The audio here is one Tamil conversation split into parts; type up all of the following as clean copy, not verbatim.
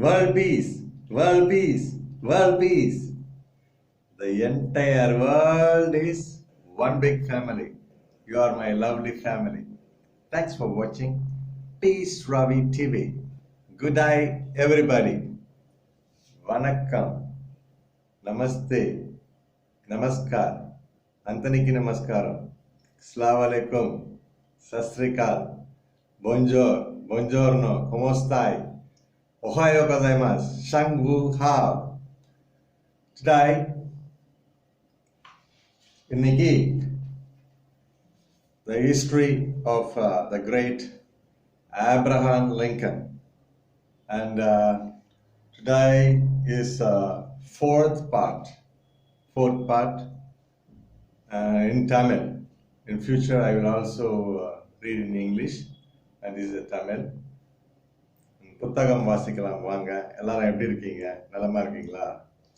World peace, world peace, world peace. The entire world is one big family. You are my lovely family. Thanks for watching Peace Ravi TV. Good day, everybody. Vanakkam, Namaste, Namaskar, Antaniki Namaskaram, Assalamu alaikum, Sasrikal, Bonjour, Buongiorno, ¿Cómo estáis? Ohayo gozaimasu. Shang Wu Hao. Today, இன்னைக்கு the history of the great Abraham Lincoln, and today is fourth part in Tamil. In future, I will also read in English, and this is Tamil. புத்தகம் வாசிக்கலாம் வாங்க. எல்லாரும் எப்படி இருக்கீங்க? நலமா இருக்கீங்களா?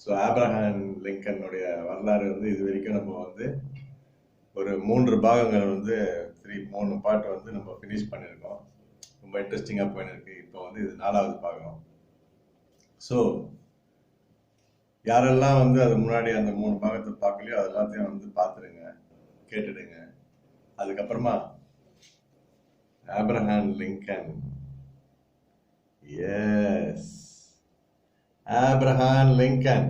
ஸோ ஆப்ரஹாம் லிங்கனுடைய வரலாறு இது வரைக்கும் நம்ம ஒரு 3 பாகங்கள் 3 பாட்டு நம்ம ஃபினிஷ் பண்ணியிருக்கோம். ரொம்ப இன்ட்ரெஸ்டிங்காக போயிருக்கு. இப்போ இது 4வது பாகம். ஸோ யாரெல்லாம் அது முன்னாடி அந்த 3 பாகத்தை பார்க்கலையோ அது எல்லாத்தையும் பார்த்துடுங்க, கேட்டுடுங்க. அதுக்கப்புறமா Abraham Lincoln, yes, Abraham Lincoln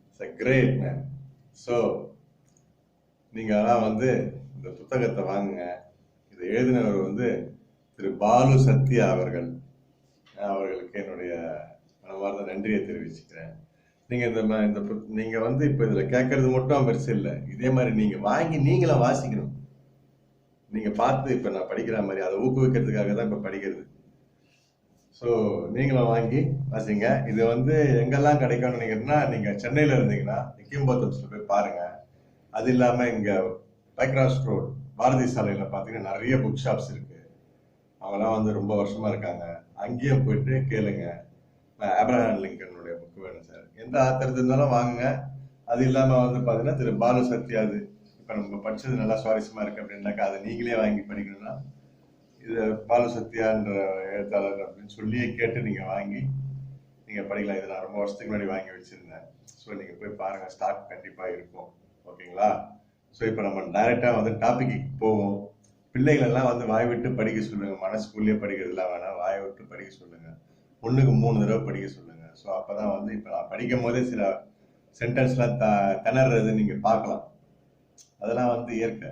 is a great man. So நீங்க எல்லாம் இந்த புத்தகத்தை வாங்குங்க. இதை எழுதினவர் திரு பாலு சத்யா அவர்களுக்கு என்னுடைய மனமார்ந்த நன்றியை தெரிவிச்சுக்கிறேன். நீங்க நீங்க இப்ப இதுல கேட்கறது மட்டும் பெருசு இல்லை. இதே மாதிரி நீங்க வாங்கி நீங்களும் வாசிக்கணும். நீங்க பார்த்து இப்ப நான் படிக்கிற மாதிரி அதை ஊக்குவிக்கிறதுக்காக தான் இப்ப படிக்கிறது. ஸோ நீங்களும் வாங்கி வாசிங்க. இது எங்கெல்லாம் கிடைக்கும்னு நினைக்கிறீங்கன்னா, நீங்கள் சென்னையில் இருந்தீங்கன்னா கிம்பத்தம்ஸில் போய் பாருங்கள். அது இல்லாமல் இங்கே பைக்ராஸ் ரோட் பாரதி சாலையில் பார்த்தீங்கன்னா நிறைய புக் ஷாப்ஸ் இருக்குது. அவங்களாம் ரொம்ப வருஷமாக இருக்காங்க. அங்கேயும் போயிட்டு கேளுங்க, நான் ஆப்ரஹாம் லிங்கனுடைய புக்கு வேணும் சார், எந்த ஆத்திரத்து இருந்தாலும் வாங்குங்க. அது இல்லாமல் பார்த்தீங்கன்னா திரு பாலு சத்யா, அது இப்போ நம்ம படித்தது நல்லா சுவாரஸ்யமாக இருக்குது அப்படின்னாக்கா அதை நீங்களே வாங்கி படிக்கணும்னா இது பாலு சத்யான்ற எழுத்தாளர் அப்படின்னு சொல்லியே கேட்டு நீங்கள் வாங்கி நீங்கள் படிக்கலாம். இதை நான் ரொம்ப வருஷத்துக்கு முன்னாடி வாங்கி வச்சுருந்தேன். ஸோ நீங்கள் போய் பாருங்கள், ஸ்டாக் கண்டிப்பாக இருக்கும். ஓகேங்களா? ஸோ இப்போ நம்ம டைரெக்டாக டாபிக்கு போவோம். பிள்ளைகளெல்லாம் வாய் விட்டு படிக்க சொல்லுங்கள். மனசுக்குள்ளேயே படிக்கிறதுலாம் வேணாம், வாயை விட்டு படிக்க சொல்லுங்கள். 1க்கு 3 தடவை படிக்க சொல்லுங்கள். ஸோ அப்போ தான் இப்போ நான் படிக்கும் போதே சில சென்டென்ஸ்லாம் திணறது நீங்கள் பார்க்கலாம். அதெல்லாம் இயற்கை.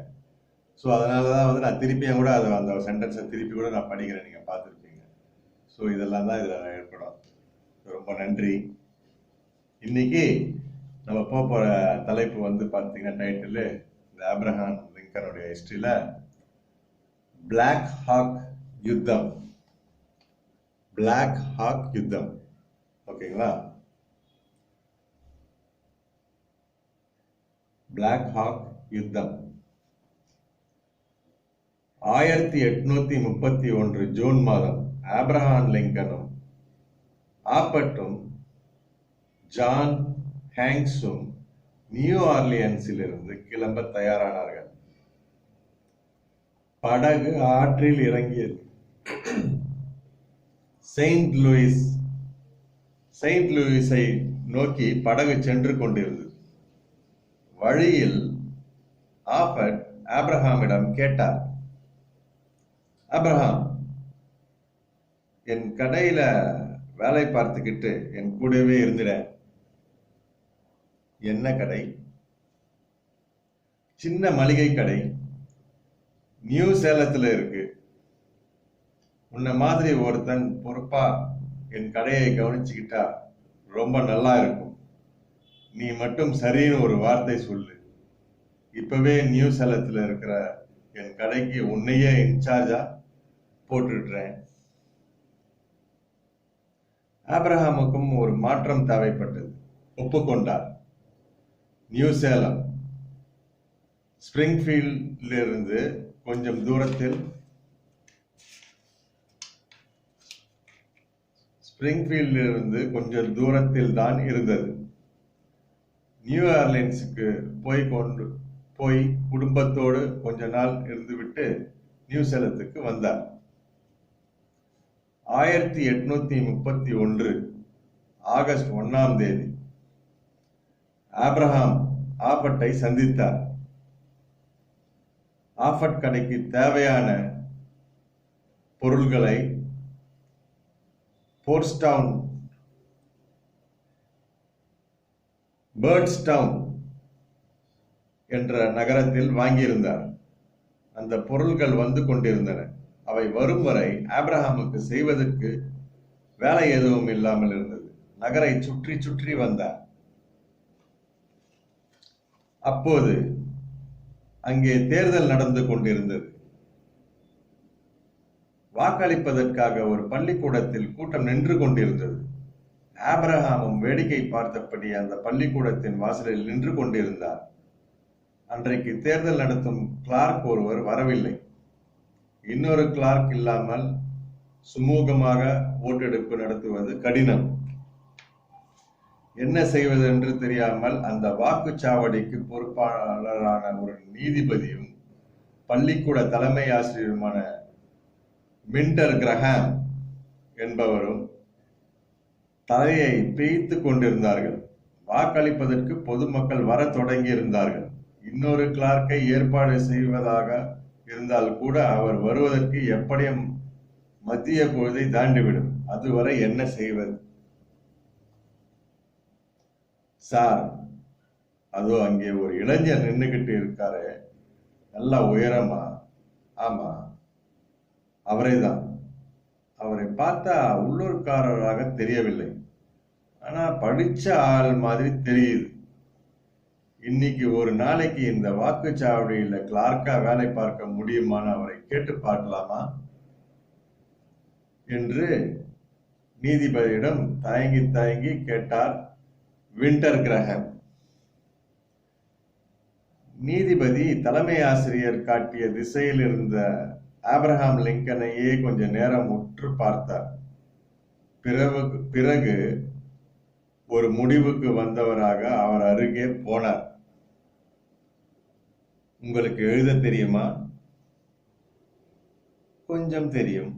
ஸோ அதனால தான் நான் திருப்பியும் கூட அந்த சென்டென்ஸை திருப்பி கூட நான் படிக்கிறேன், நீங்கள் பார்த்துருப்பீங்க. ஸோ இதெல்லாம் தான் இதில் ஏற்படும். ரொம்ப நன்றி. இன்னைக்கு நம்ம போகிற தலைப்பு பார்த்தீங்கன்னா டைட்டில் இந்த ஆப்ரஹாம் லிங்கனுடைய ஹிஸ்டரியில் பிளாக் ஹாக் யுத்தம். பிளாக் ஹாக் யுத்தம். ஓகேங்களா? பிளாக் ஹாக் யுத்தம் 1831 ஜூன் மாதம் ஆப்ரஹாம் லிங்கனும் ஆப்பட்டும் ஜான் ஹேங்ஸும் நியூ ஆர்லியன்ஸிலிருந்து கிளம்ப தயாரானார்கள். படகு ஆற்றில் இறங்கியது. செயின்ட் லூயிஸை நோக்கி படகு சென்று கொண்டிருந்தது. வழியில் ஆபட் ஆப்ரஹாமிடம் கேட்டார், ஆப்ரஹாம், என் கடையில வேலை பார்த்துக்கிட்டு என் கூடவே இருந்துட. என்ன கடை? சின்ன மளிகை கடை, நியூ சேலத்துல இருக்கு. உன்ன மாதிரி ஒருத்தன் பொறுப்பா என் கடையை கவனிச்சுக்கிட்டா ரொம்ப நல்லா இருக்கும். நீ மட்டும் சரின்னு ஒரு வார்த்தை சொல்லு. இப்பவே நியூ சேலத்துல இருக்கிற என் கடைக்கு உன்னையே இன்சார்ஜா போட்டுடுறேன். ஆப்ரஹாமுக்கும் ஒரு மாற்றம் தேவைப்பட்டது. ஒப்புக்கொண்டார். நியூ சேலம் ஸ்பிரிங்ஃபீல்டிலிருந்து கொஞ்சம் தூரத்தில் தான் இருந்தது. நியூ ஆர்லியன்ஸுக்கு போய் குடும்பத்தோடு கொஞ்ச நாள் இருந்துவிட்டு நியூ சேலத்துக்கு வந்தார். 1831 ஆகஸ்ட் 1ஆம் தேதி ஆப்ரஹாம் ஆபட்டை சந்தித்தார். ஆபட் கடைக்கு தேவையான பொருள்களை பேர்ட்ஸ்டவுன் என்ற நகரத்தில் வாங்கியிருந்தார். அந்த பொருள்கள் வந்து கொண்டிருந்தன. அவை வரும் வரை ஆப்ரஹாமுக்கு செய்வதற்கு வேலை எதுவும் இல்லாமல் இருந்தது. நகரை சுற்றி சுற்றி வந்தார். அப்போது அங்கே தேர்தல் நடந்து கொண்டிருந்தது. வாக்களிப்பதற்காக ஒரு பள்ளிக்கூடத்தில் கூட்டம் நின்று கொண்டிருந்தது. ஆபிரகாமும் வேடிக்கை பார்த்தபடி அந்த பள்ளிக்கூடத்தின் வாசலில் நின்று கொண்டிருந்தார். அன்றைக்கு தேர்தல் நடத்தும் கிளார்க் ஒருவர் வரவில்லை. இன்னொரு கிளார்க் இல்லாமல் சுமூகமாக ஓட்டெடுப்பு நடத்துவது கடினம். என்ன செய்வது என்று தெரியாமல் அந்த வாக்குச்சாவடிக்கு பொறுப்பாளரான ஒரு நீதிபதியும் பள்ளிக்கூட தலைமை ஆசிரியருமான மின்டர் கிரஹாம் என்பவரும் தலையை பிய்த்து கொண்டிருந்தார்கள். வாக்களிப்பதற்கு பொதுமக்கள் வர தொடங்கி இருந்தார்கள். இன்னொரு கிளார்க்கை ஏற்பாடு செய்வதாக இருந்தால் கூட அவர் வருவதற்கு எப்படியும் மத்திய பொழுதை தாண்டிவிடும். அதுவரை என்ன செய்வது? சார், அதோ அங்கே ஒரு இளைஞர் நின்றுகிட்டு இருக்காரு, நல்லா உயரமா. ஆமா, அவரைதான். அவரை பார்த்தா உள்ளூர்காரராக தெரியவில்லை, ஆனா படிச்ச ஆள் மாதிரி தெரியுது. இன்னைக்கு ஒரு நாளைக்கு இந்த வாக்குச்சாவடியில கிளார்க்கா வேலை பார்க்க முடியுமான்னு அவரை கேட்டு பார்க்கலாமா என்று நீதிபதியிடம் தயங்கி தயங்கி கேட்டார் வின்டர் கிரஹாம். நீதிபதி தலைமை ஆசிரியர் காட்டிய திசையில் இருந்த ஆப்ரஹாம் லிங்கனையே கொஞ்ச நேரம் உற்று பார்த்தார். பிறகு ஒரு முடிவுக்கு வந்தவராக அவர் அருகே போனார். உங்களுக்கு எழுத தெரியுமா? கொஞ்சம் தெரியும்.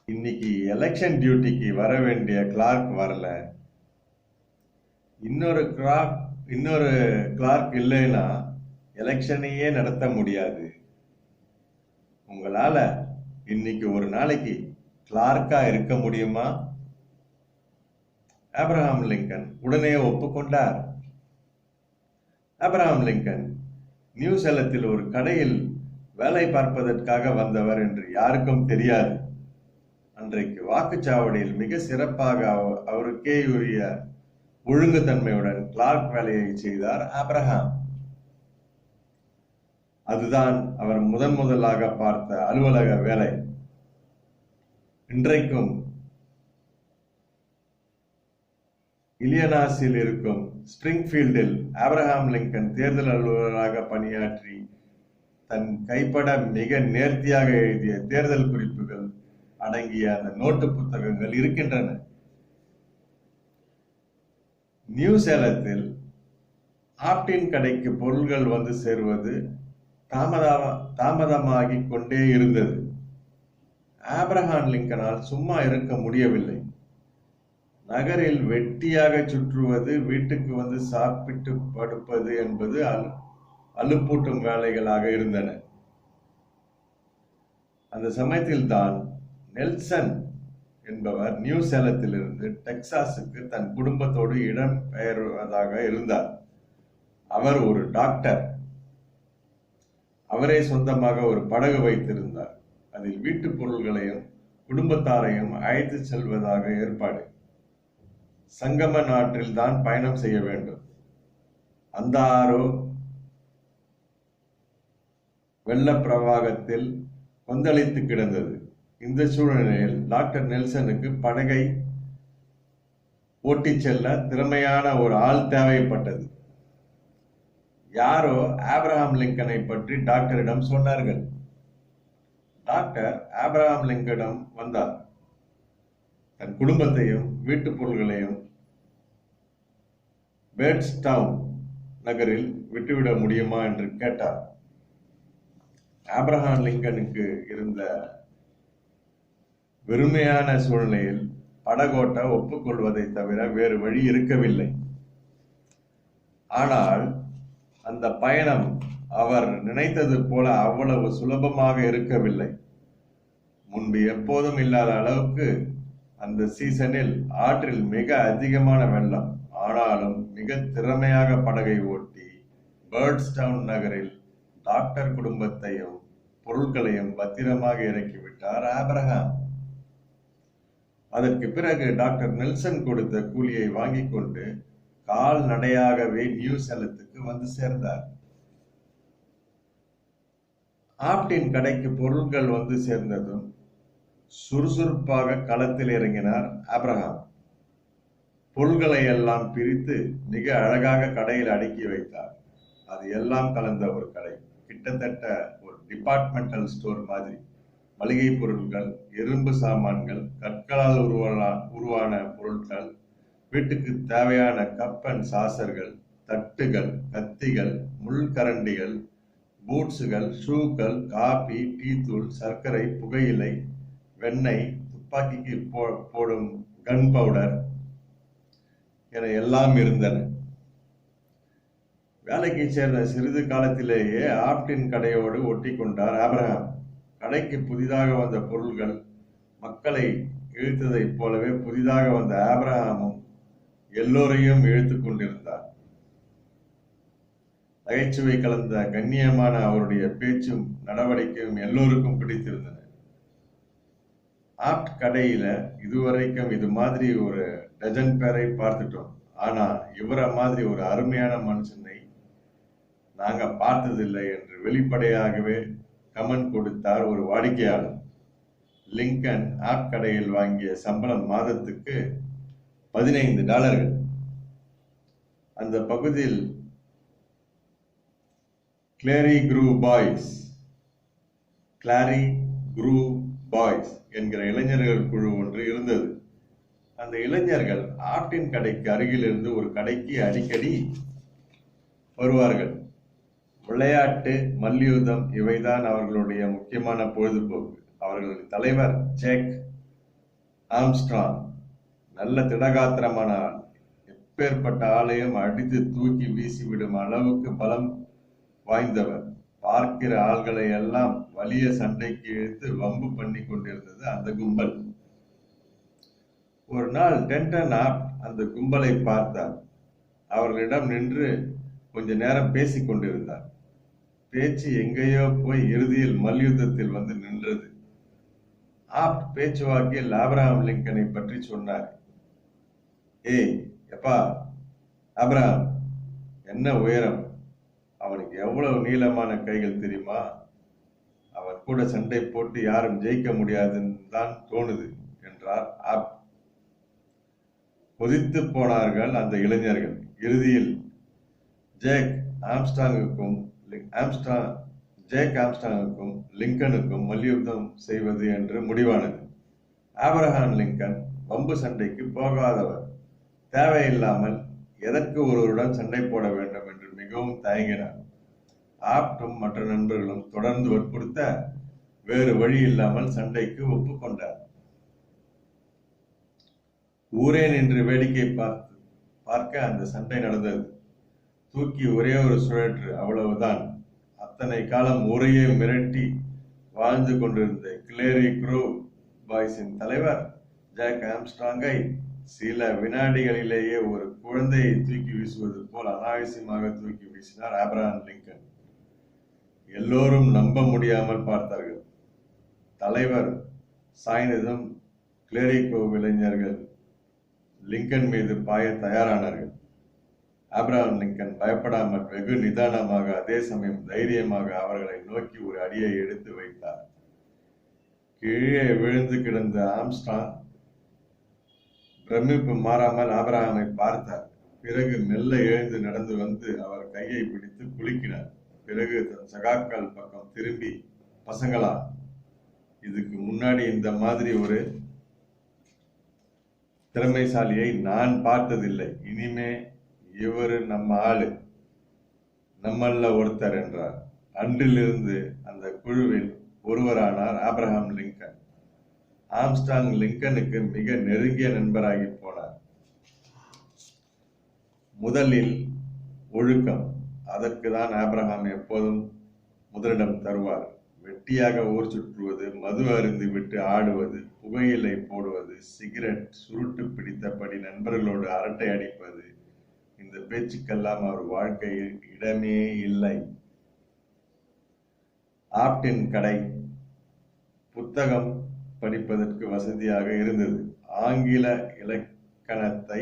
இன்னைக்கு எலெக்ஷன் டியூட்டிக்கு வர வேண்டிய கிளார்க் வரல. இன்னொரு கிளார்க் இல்லைன்னா எலெக்ஷனையே நடத்த முடியாது. உங்களால இன்னைக்கு ஒரு நாளைக்கு கிளார்க்கா இருக்க முடியுமா? ஆப்ரஹாம் லிங்கன் உடனே ஒப்புக்கொண்டார். ஆப்ரஹாம் லிங்கன் நியூ சேலத்தில் ஒரு கடையில் வேலை பார்ப்பதற்காக வந்தவர் என்று யாருக்கும் தெரியாது. அன்றைக்கு வாக்குச்சாவடியில் மிக சிறப்பாக அவருக்கே உரிய ஒழுங்குத்தன்மையுடன் கிளார்க் வேலையை செய்தார் ஆப்ரஹாம். அதுதான் அவர் முதலாக பார்த்த அலுவலக வேலை. இன்றைக்கும் இலியனாஸில் இருக்கும் ஸ்பிரிங்ஃபீல்டில் ஆப்ரஹாம் லிங்கன் தேர்தல் அலுவலராக பணியாற்றி தன் கைப்பட மிக நேர்த்தியாக எழுதிய தேர்தல் குறிப்புகள் அடங்கிய அந்த நோட்டு புத்தகங்கள் இருக்கின்றன. நியூ சேலத்தில் ஆப்டின் கடைக்கு பொருள்கள் வந்து சேருவது தாமதமாகி கொண்டே இருந்தது. ஆப்ரஹாம் லிங்கனால் சும்மா இருக்க முடியவில்லை. நகரில் வெட்டியாக சுற்றுவது, வீட்டுக்கு வந்து சாப்பிட்டு படுப்பது என்பது அலுப்பூட்டும் வேலைகளாக இருந்தன. அந்த சமயத்தில் தான் நெல்சன் என்பவர் நியூ சேலத்திலிருந்து டெக்சாஸுக்கு தன் குடும்பத்தோடு இடம் பெயர்வதாக இருந்தார். அவர் ஒரு டாக்டர். அவரே சொந்தமாக ஒரு படகு வைத்திருந்தார். அதில் வீட்டு பொருள்களையும் குடும்பத்தாரையும் அழைத்து செல்வதாக ஏற்பாடு. சங்கம நாட்டில் தான் பயணம் செய்ய வேண்டும். அந்த ஆறோ வெள்ள பிரவாகத்தில் கொந்தளித்து கிடந்தது. இந்த சூழ்நிலையில் டாக்டர் நெல்சனுக்கு படகை ஓட்டிச் செல்ல திறமையான ஒரு ஆள் தேவைப்பட்டது. யாரோ ஆப்ரஹாம் லிங்கனை பற்றி டாக்டரிடம் சொன்னார்கள். டாக்டர் ஆப்ரஹாம் லிங்கனிடம் வந்தார். தன் குடும்பத்தையும் வீட்டு பொருள்களையும் பேர்ட்ஸ்டவுன் நகரில் விட்டுவிட முடியுமா என்று கேட்டார். ஆப்ரஹாம் லிங்கனுக்கு இருந்த வெறுமையான சூழ்நிலையில் படகோட்ட ஒப்புக்கொள்வதை தவிர வேறு வழி இருக்கவில்லை. ஆனால் அந்த பயணம் அவர் நினைத்தது போல அவ்வளவு சுலபமாக இருக்கவில்லை. முன்பு எப்போதும் இல்லாத அளவுக்கு அந்த சீசனில் ஆற்றில் மிக அதிகமான வெள்ளம். ஆனாலும் மிக திறமையாக படகை ஓட்டி பேர்ட்ஸ்டவுன் நகரில் டாக்டர் குடும்பத்தையும் பொருட்களையும் பத்திரமாக இறக்கிவிட்டார் ஆபிரகாம். அதற்கு பிறகு டாக்டர் நெல்சன் கொடுத்த கூலியை வாங்கிக் கொண்டு கால்நடையாகவே நியூ சேலத்துக்கு வந்து சேர்ந்தார். ஆப்டின் கடைக்கு பொருட்கள் வந்து சேர்ந்ததும் சுறுசுறுப்பாக களத்தில் இறங்கினார் ஆபிரகாம். பொருள்களை எல்லாம் பிரித்து மிக அழகாக கடையில் அடுக்கி வைத்தார். அது எல்லாம் கலந்த ஒரு கடை, கிட்டத்தட்ட ஒரு டிபார்ட்மெண்டல் ஸ்டோர் மாதிரி. மளிகை பொருட்கள், இரும்பு சாமான்கள், கற்களால் உருவான பொருட்கள், வீட்டுக்கு தேவையான கப் அண்ட் சாசர்கள், தட்டுகள், கத்திகள், முள்கரண்டிகள், பூட்ஸுகள், ஷூக்கள், காபி, டீ தூள், சர்க்கரை, புகையிலை, வெண்ணெய், துப்பாக்கிக்கு போடும் கன் பவுடர் என எல்லாம் இருந்தன. வேலைக்கு சேர்ந்த சிறிது காலத்திலேயே ஆப்டின் கடையோடு ஒட்டி கொண்டார் ஆபிரகாம். கடைக்கு புதிதாக வந்த பொருள்கள் மக்களை இழுத்ததைப் போலவே புதிதாக வந்த ஆபிரகாமும் எல்லோரையும் இழுத்து கொண்டிருந்தார். நகைச்சுவை கலந்த கண்ணியமான அவருடைய பேச்சும் நடவடிக்கையும் எல்லோருக்கும் பிடித்திருந்தன. ஆப்ட் கடையில இதுவரைக்கும் இது மாதிரி ஒரு டஜன் பேரை பார்த்துட்டோம். ஆனா இவரை மாதிரி ஒரு அருமையான மனுஷனை நாங்க பார்த்ததில்லை என்று வெளிப்படையாகவே கமெண்ட் கொடுத்தார் ஒரு வாடிக்கையாளர். லிங்கன் ஆப்ட் கடையில் வாங்கிய சம்பளம் மாதத்துக்கு $15. அந்த பகுதியில் கிளாரி குரூ பாய்ஸ் என்கிற இளைஞர்கள் குழு ஒன்று இருந்தது. அந்த இளைஞர்கள் ஆப்டின் கடைக்கு அருகில் இருந்து ஒரு கடைக்கு அடிக்கடி வருவார்கள். விளையாட்டு, மல்யுத்தம் இவைதான் அவர்களுடைய முக்கியமான பொழுதுபோக்கு. அவர்களுடைய தலைவர் ஜேக் ஆம்ஸ்ட்ராங் நல்ல திடகாத்திரமான ஆள். எப்பேற்பட்ட ஆளையும் அடித்து தூக்கி வீசிவிடும் அளவுக்கு பலம் வாய்ந்தவர். பார்க்கிற ஆள்களை எல்லாம் வலிய சண்டைக்கு இழுத்து வம்பு பண்ணி கொண்டிருந்தது அந்த கும்பல். ஒரு நாள் டென்டன் ஆப்ட் அந்த கும்பலை பார்த்தார். அவர்களிடம் நின்று கொஞ்ச நேரம் பேசிக் கொண்டிருந்தார். பேச்சு எங்கேயோ போய் இறுதியில் மல்யுத்தத்தில் வந்து நின்றது. ஆப்ட் பேச்சுவாக்கில் ஆபிரகாம் லிங்கனை பற்றி சொன்னார். ஏய் எப்பா, ஆபிரகாம் என்ன உயரம், அவனுக்கு எவ்வளவு நீளமான கைகள் தெரியுமா? அவன் கூட சண்டை போட்டு யாரும் ஜெயிக்க முடியாதுன்னு தான் தோணுது என்றார் ஆப்ட். கொதித்து போனார்கள் அந்த இளைஞர்கள். இறுதியில் ஜேக் ஆம்ஸ்ட்ராங்குக்கும் லிங்கனுக்கும் மல்யுத்தம் செய்வது என்று முடிவானது. ஆபிரகாம் லிங்கன் வம்பு சண்டைக்கு போகாதவர். தேவையில்லாமல் எதற்கு ஒருவருடன் சண்டை போட வேண்டும் என்று மிகவும் தயங்கினார். ஆப்டும் மற்ற நண்பர்களும் தொடர்ந்து வற்புறுத்த வேறு வழி இல்லாமல் சண்டைக்கு ஒப்புக்கொண்டார். ஊரே நின்று வேடிக்கை பார்க்க அந்த சண்டை நடந்தது. தூக்கி ஒரே ஒரு சுழற்று, அவ்வளவுதான். அத்தனை காலம் ஊரையே மிரட்டி வாழ்ந்து கொண்டிருந்த கிளாரி குரூ பாய்ஸின் தலைவர் ஜேக் ஆம்ஸ்ட்ராங்கை சில வினாடிகளிலேயே ஒரு குழந்தையை தூக்கி வீசுவது போல் அனாவசியமாக தூக்கி வீசினார் ஆபிரகாம் லிங்கன். எல்லோரும் நம்ப முடியாமல் பார்த்தார்கள். தலைவர் சாய்ந்ததும் கிளேரிகோ இளைஞர்கள் லிங்கன் மீது பாய தயாரானார்கள். ஆபிரகாம் லிங்கன் பயப்படாமல் வெகு நிதானமாக, அதே சமயம் தைரியமாக அவர்களை நோக்கி ஒரு அடியை எடுத்து வைத்தார். கீழே விழுந்து கிடந்த ஆம்ஸ்ட்ராங் பிரமிப்பு மாறாமல் ஆபிரகாமை பார்த்தார். பிறகு மெல்ல எழுந்து நடந்து வந்து அவர் கையை பிடித்து குலுக்கினார். பிறகு தன் சகாக்கள் பக்கம் திரும்பி, பசங்களா, இதுக்கு முன்னாடி இந்த மாதிரி ஒரு திறமைசாலியை நான் பார்த்ததில்லை. இனிமே இவரு நம்ம ஆளு, நம்மல்ல ஒருத்தர் என்றார். அன்றிலிருந்து அந்த குழுவில் ஒருவரானார் ஆபிரகாம் லிங்கன். ஆம்ஸ்ட்ராங் லிங்கனுக்கு மிக நெருங்கிய நண்பராகி போனார். முதலில் ஒழுக்கம், அதற்கு தான் ஆபிரகாம் எப்போதும் முதலிடம் தருவார். வெட்டியாக ஊர் சுற்றுவது, மது அருந்து விட்டு ஆடுவது, புகையிலை போடுவது, சிகரெட் சுருட்டு பிடித்தபடி நண்பர்களோடு அரட்டை அடிப்பது, இந்த பேச்சுக்கெல்லாம் அவர் வாழ்க்கையில் இடமே இல்லை. ஆப்டின் கடை புத்தகம் படிப்பதற்கு வசதியாக இருந்தது. ஆங்கில இலக்கணத்தை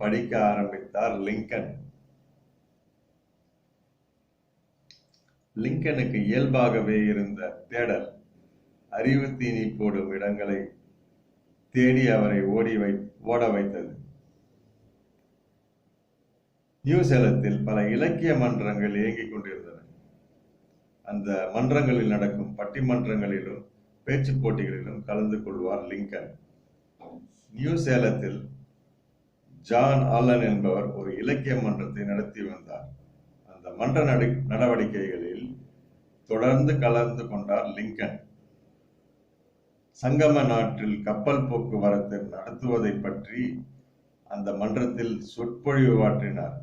படிக்க ஆரம்பித்தார் லிங்கன். லிங்கனுக்கு இயல்பாகவே இருந்த தேடல் அறிவு தீனி போடும் இடங்களை தேடி அவரை ஓட வைத்தது. நியூசேலத்தில் பல இலக்கிய மன்றங்கள் இயங்கிக் கொண்டிருந்தன. அந்த மன்றங்களில் நடக்கும் பட்டிமன்றங்களிலும் பேச்சு போட்டிகளிலும் கலந்து கொள்வார் லிங்கன். நியூசேலத்தில் ஜான் ஆலன் என்பவர் ஒரு இலக்கிய மன்றத்தை நடத்தி வந்தார். அந்த மன்ற நடவடிக்கைகளில் தொடர்ந்து கலந்து கொண்டார் லிங்கன். சங்கம நாட்டில் கப்பல் போக்குவரத்து நடத்துவதை பற்றி அந்த மன்றத்தில் சொற்பொழிவு ஆற்றினார்.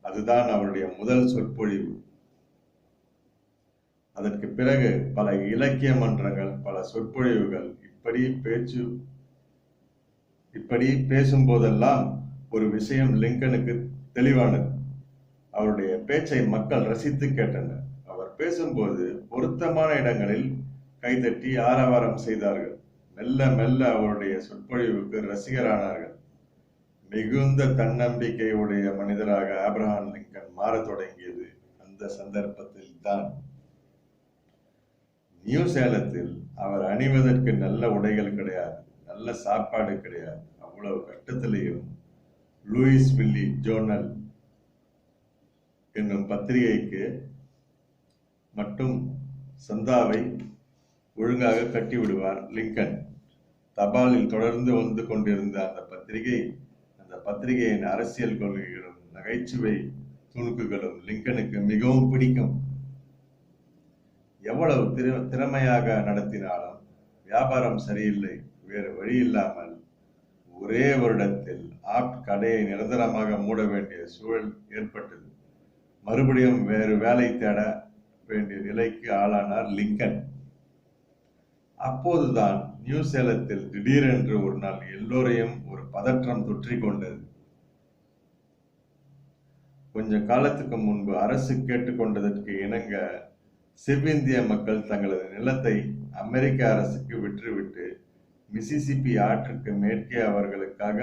அதுதான் அவருடைய முதல் சொற்பொழிவு. அதற்கு பிறகு பல இலக்கிய மன்றங்கள், பல சொற்பொழிவுகள், இப்படி பேசும் போதெல்லாம் ஒரு விஷயம் லிங்கனுக்கு தெளிவானது. அவருடைய பேச்சை மக்கள் ரசித்து கேட்டனர். அவர் பேசும்போது பொருத்தமான இடங்களில் கைதட்டி ஆரவாரம் செய்தார்கள். மெல்ல மெல்ல அவருடைய சொற்பொழிவுக்கு ரசிகரானார்கள். மிகுந்த தன்னம்பிக்கையுடைய மனிதராக ஆபிரகாம் லிங்கன் மாறத் தொடங்கியது அந்த சந்தர்ப்பத்தில் தான். நியூசேலத்தில் அவர் அணிவதற்கு நல்ல உடைகள் கிடையாது, நல்ல சாப்பாடு கிடையாது. அவ்வளவு கட்டத்திலேயும் லூயிஸ் வில்லி ஜோர்னல் என்னும் பத்திரிகைக்கு மட்டும் சந்தாவை ஒழுங்காக கட்டிவிடுவார் லிங்கன். தபாலில் தொடர்ந்து வந்து கொண்டிருந்த அந்த பத்திரிகையின் அரசியல் கொள்கைகளும் நகைச்சுவை துணுக்குகளும் லிங்கனுக்கு மிகவும் பிடிக்கும். எவ்வளவு திறமையாக நடத்தினாலும் வியாபாரம் சரியில்லை. வேறு வழி இல்லாமல் ஒரே வருடத்தில் ஆப்ட் கடையை நிரந்தரமாக மூட வேண்டிய சூழல் ஏற்பட்டது. மறுபடியும் வேறு வேலை தேட வேண்டிய நிலைக்கு ஆளானார் லிங்கன். அப்போதுதான் நியூசேலத்தில் திடீரென்று ஒரு நாள் எல்லோரையும் ஒரு பதற்றம் தொற்றிக் கொண்டது. கொஞ்ச காலத்துக்கு முன்பு அரசு கேட்டுக்கொண்டதற்கு இணங்க செவ்விந்திய மக்கள் தங்களது நிலத்தை அமெரிக்க அரசுக்கு விற்றுவிட்டு மிசிசிப்பி ஆற்றுக்கு மேற்கே அவர்களுக்காக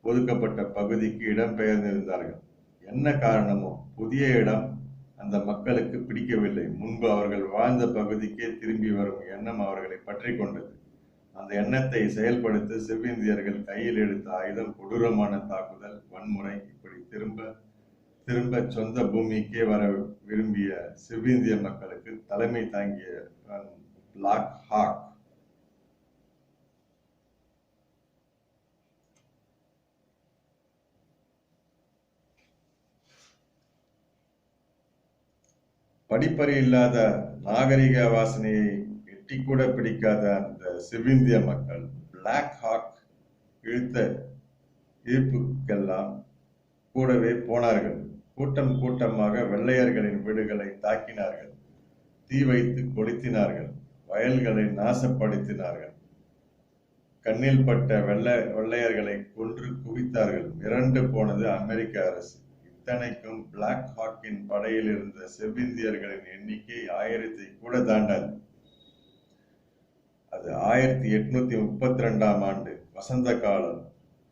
ஒதுக்கப்பட்ட பகுதிக்கு இடம்பெயர்ந்திருந்தார்கள். என்ன காரணமோ புதிய இடம் அந்த மக்களுக்கு பிடிக்கவில்லை. முன்பு அவர்கள் வாழ்ந்த பகுதிக்கே திரும்பி வரும் எண்ணம் அவர்களை பற்றி கொண்டது. அந்த எண்ணத்தை செயல்படுத்த செவ்விந்தியர்கள் கையில் எடுத்த ஆயுதம் கொடூரமான தாக்குதல், வன்முறை. இப்படி திரும்ப சொந்த பூமிக்கே வர விரும்பிய செவ்விந்திய மக்களுக்கு தலைமை தாங்கிய பிளாக் ஹாக். படிப்பறியில்லாத நாகரிக வாசனையை எட்டிக்கூட பிடிக்காத அந்த செவ்விந்திய மக்கள் பிளாக் ஹாக் இழுத்த இழுப்புக்கெல்லாம் கூடவே போனார்கள். கூட்டம் கூட்டமாக வெள்ளையர்களின் வீடுகளை தாக்கினார்கள், தீ வைத்து கொளுத்தினார்கள், வயல்களை நாசப்படுத்தினார்கள். கண்ணில் பட்ட வெள்ளையர்களை கொன்று குவித்தார்கள். மிரண்டு போனது அமெரிக்க அரசு. இத்தனைக்கும் பிளாக் ஹாக்கின் படையில் இருந்த செவ்விந்தியர்களின் எண்ணிக்கை 1000 கூட தாண்டாது. அது 1832 ஆண்டு வசந்த காலம்.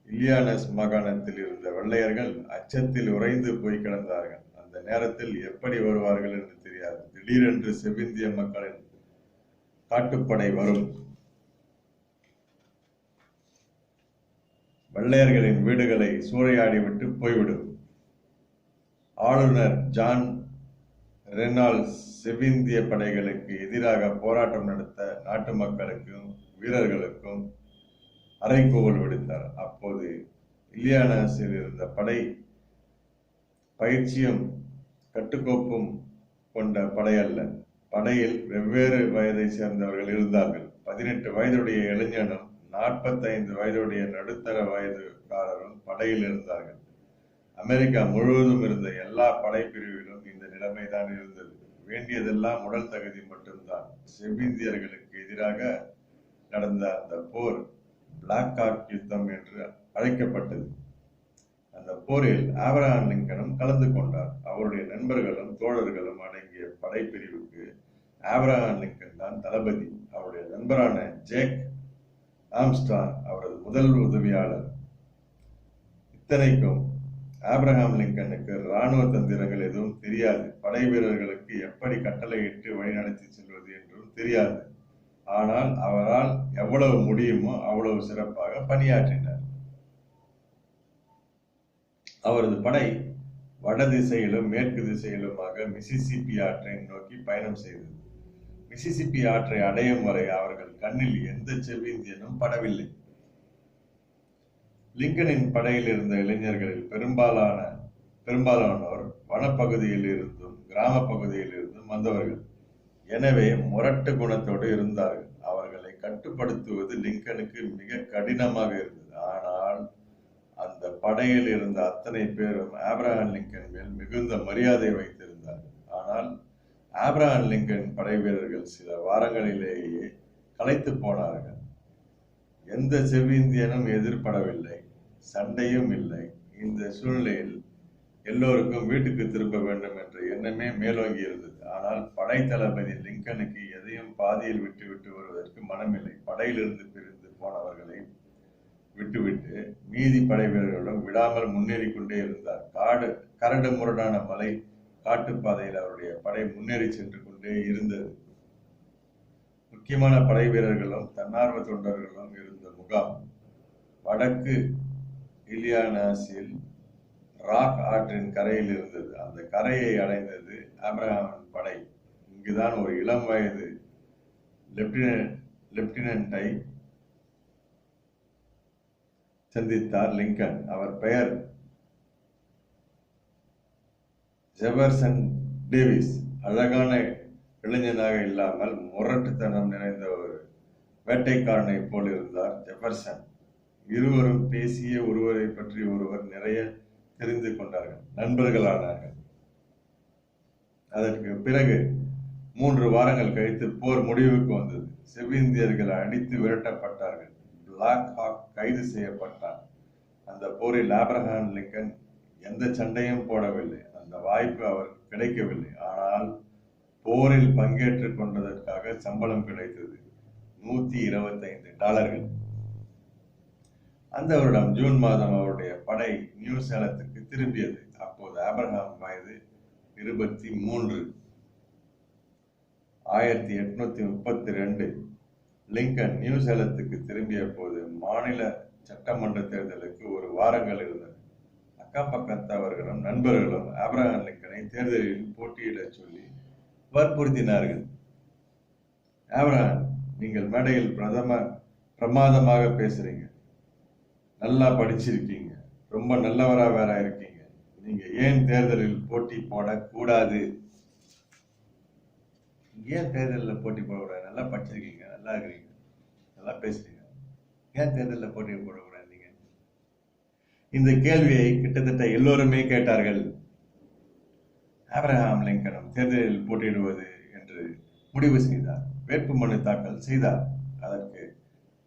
இல்லினாய்ஸ் மாகாணத்தில் இருந்த வெள்ளையர்கள் அச்சத்தில் உறைந்து போய் கிடந்தார்கள். அந்த நேரத்தில் எப்படி வருவார்கள் என்று தெரியாது. திடீரென்று செவ்விந்திய மக்களின் காட்டுப்படை வரும். வெள்ளையர்களின் வீடுகளை சூறையாடிவிட்டு போய்விடும். ஆளுநர் ஜான் ரெனால்ட்ஸ் செவ்விந்திய படைகளுக்கு எதிராக போராட்டம் நடத்த நாட்டு மக்களுக்கும் வீரர்களுக்கும் அறைகூவல் விடுத்தார். அப்போது இல்லினாய்ஸில் இருந்த படை பயிற்சியும் கட்டுக்கோப்பும் கொண்ட படை அல்ல. படையில் வெவ்வேறு வயதை சேர்ந்தவர்கள் இருந்தார்கள். 18 வயதுடைய இளைஞனும் 45 வயதுடைய நடுத்தர வயதுக்காரரும் படையில் இருந்தார்கள். அமெரிக்கா முழுவதும் இருந்த எல்லா படைப்பிரிவிலும் இந்த நிலைமைதான் இருந்தது. வேண்டியதெல்லாம் உடல் தகுதி மட்டும்தான். செவ்விந்தியர்களுக்கு எதிராக நடந்த அந்த போர் பிளாக் ஹாக் யுத்தம் என்று அழைக்கப்பட்டது. அந்த போரில் ஆபிரகாம் லிங்கனும் கலந்து கொண்டார். அவருடைய நண்பர்களும் தோழர்களும் அடங்கிய படைப்பிரிவுக்கு ஆபிரகாம் லிங்கன் தான் தளபதி. அவருடைய நண்பரான ஜேக் ஆம்ஸ்ட்ராங் அவரது முதல் உதவியாளர். இத்தனைக்கும் ஆபிரகாம் லிங்கனுக்கு இராணுவ தந்திரங்கள் எதுவும் தெரியாது. படை வீரர்களுக்கு எப்படி கட்டளையிட்டு வழிநடத்தி செல்வது என்றும் தெரியாது. ஆனால் அவரால் எவ்வளவு முடியுமோ அவ்வளவு சிறப்பாக பணியாற்றினார். அவரது படை வட திசையிலும் மேற்கு திசையிலுமாக மிசிசிப்பி ஆற்றை நோக்கி பயணம் செய்தது. மிசிசிப்பி ஆற்றை அடையும் வரை அவர்கள் கண்ணில் எந்த செவ்விந்தியனும் படவில்லை. லிங்கனின் படையில் இருந்த இளைஞர்களில் பெரும்பாலானோர் வனப்பகுதியில் இருந்தும் கிராம பகுதியில் இருந்தும் வந்தவர்கள். எனவே முரட்டு குணத்தோடு இருந்தார்கள். அவர்களை கட்டுப்படுத்துவது லிங்கனுக்கு மிக கடினமாக இருந்தது. ஆனால் அந்த படையில் இருந்த அத்தனை பேரும் ஆபிரகாம் லிங்கன் மேல் மிகுந்த மரியாதை வைத்திருந்தார்கள். ஆனால் ஆபிரகாம் லிங்கன் படை வீரர்கள் சில வாரங்களிலேயே களைத்து போனார்கள். எந்த செவ்விந்தியனும் எதிர்படவில்லை, சண்டையும் இல்லை. இந்த சூழ்நிலையில் எல்லோருக்கும் வீட்டுக்கு திரும்ப வேண்டும் என்ற எண்ணமே மேலோங்கி இருந்தது. ஆனால் படை தளபதி லிங்கனுக்கு எதையும் பாதியில் விட்டுவிட்டு வருவதற்கு மனமில்லை. படையிலிருந்து பிரிந்து போனவர்களை விட்டுவிட்டு மீதி படை வீரர்களும் விடாமல் முன்னேறி கொண்டே இருந்தார். கரடு முரடான மலை காட்டுப்பாதையில் அவருடைய படை முன்னேறி சென்று கொண்டே இருந்தது. முக்கியமான படை வீரர்களும் தன்னார்வ தொண்டர்களும் இருந்த முகாம் வடக்கு இலியானாஸில் ராக் ஆற்றின் கரையில் இருந்தது. அந்த கரையை அடைந்தது ஆபிரகாமின் படை. இங்குதான் ஒரு இளம் வயது லெப்டினன்ட்டை சந்தித்தார் லிங்கன். அவர் பெயர் ஜெபர்சன் டேவிஸ். அழகான இளைஞனாக இல்லாமல் முரட்டுத்தனம் நிறைந்த ஒரு வேட்டைக்காரனை போல் இருந்தார் ஜெபர்சன். இருவரும் பேசிய ஒருவரை பற்றி ஒருவர் நிறைய தெரிந்து கொண்டார்கள், நண்பர்களானார்கள். அதற்கு பிறகு 3 வாரங்கள் கழித்து போர் முடிவுக்கு வந்தது. செவ்விந்தியர்கள் அடித்து விரட்டப்பட்டார்கள். பிளாக் ஹாக் கைது செய்யப்பட்டான். அந்த போரில் ஆபிரகாம் லிங்கன் எந்த சண்டையும் போடவில்லை. அந்த வாய்ப்பு அவருக்கு கிடைக்கவில்லை. ஆனால் போரில் பங்கேற்றுக் கொண்டதற்காக சம்பளம் கிடைத்தது $125. அந்த வருடம் ஜூன் மாதம் அவருடைய படை நியூ சேலத்துக்கு திரும்பியது. அப்போது ஆபிரகாம் வயது 23. 1832 லிங்கன் நியூ சேலத்துக்கு திரும்பிய போது மாநில சட்டமன்ற தேர்தலுக்கு 1 வாரங்கள் இருந்தது. அக்கம் பக்கத்தவர்களும் நண்பர்களும் ஆபிரகாம் லிங்கனை தேர்தலில் போட்டியிட சொல்லி வற்புறுத்தினார்கள். ஆபிரகாம், நீங்கள் மேடையில் பிரமாதமாக பேசுறீங்க, நல்லா படிச்சிருக்கீங்க, ரொம்ப நல்லவரா வேற இருக்கீங்க. நீங்க ஏன் தேர்தலில் போட்டி போடக்கூடாது? ஏன் தேர்தலில் போட்டி போடக்கூடாது? நல்லா படிச்சிருக்கீங்க, நல்லா இருக்கிறீங்க, நல்லா பேசுறீங்க, ஏன் தேர்தலில் போட்டி போடக்கூடாது? நீங்க இந்த கேள்வியை கிட்டத்தட்ட எல்லோருமே கேட்டார்கள். ஆபிரகாம் லிங்கனும் தேர்தலில் போட்டியிடுவது என்று முடிவு செய்தார். வேட்புமனு தாக்கல் செய்தார். அதற்கு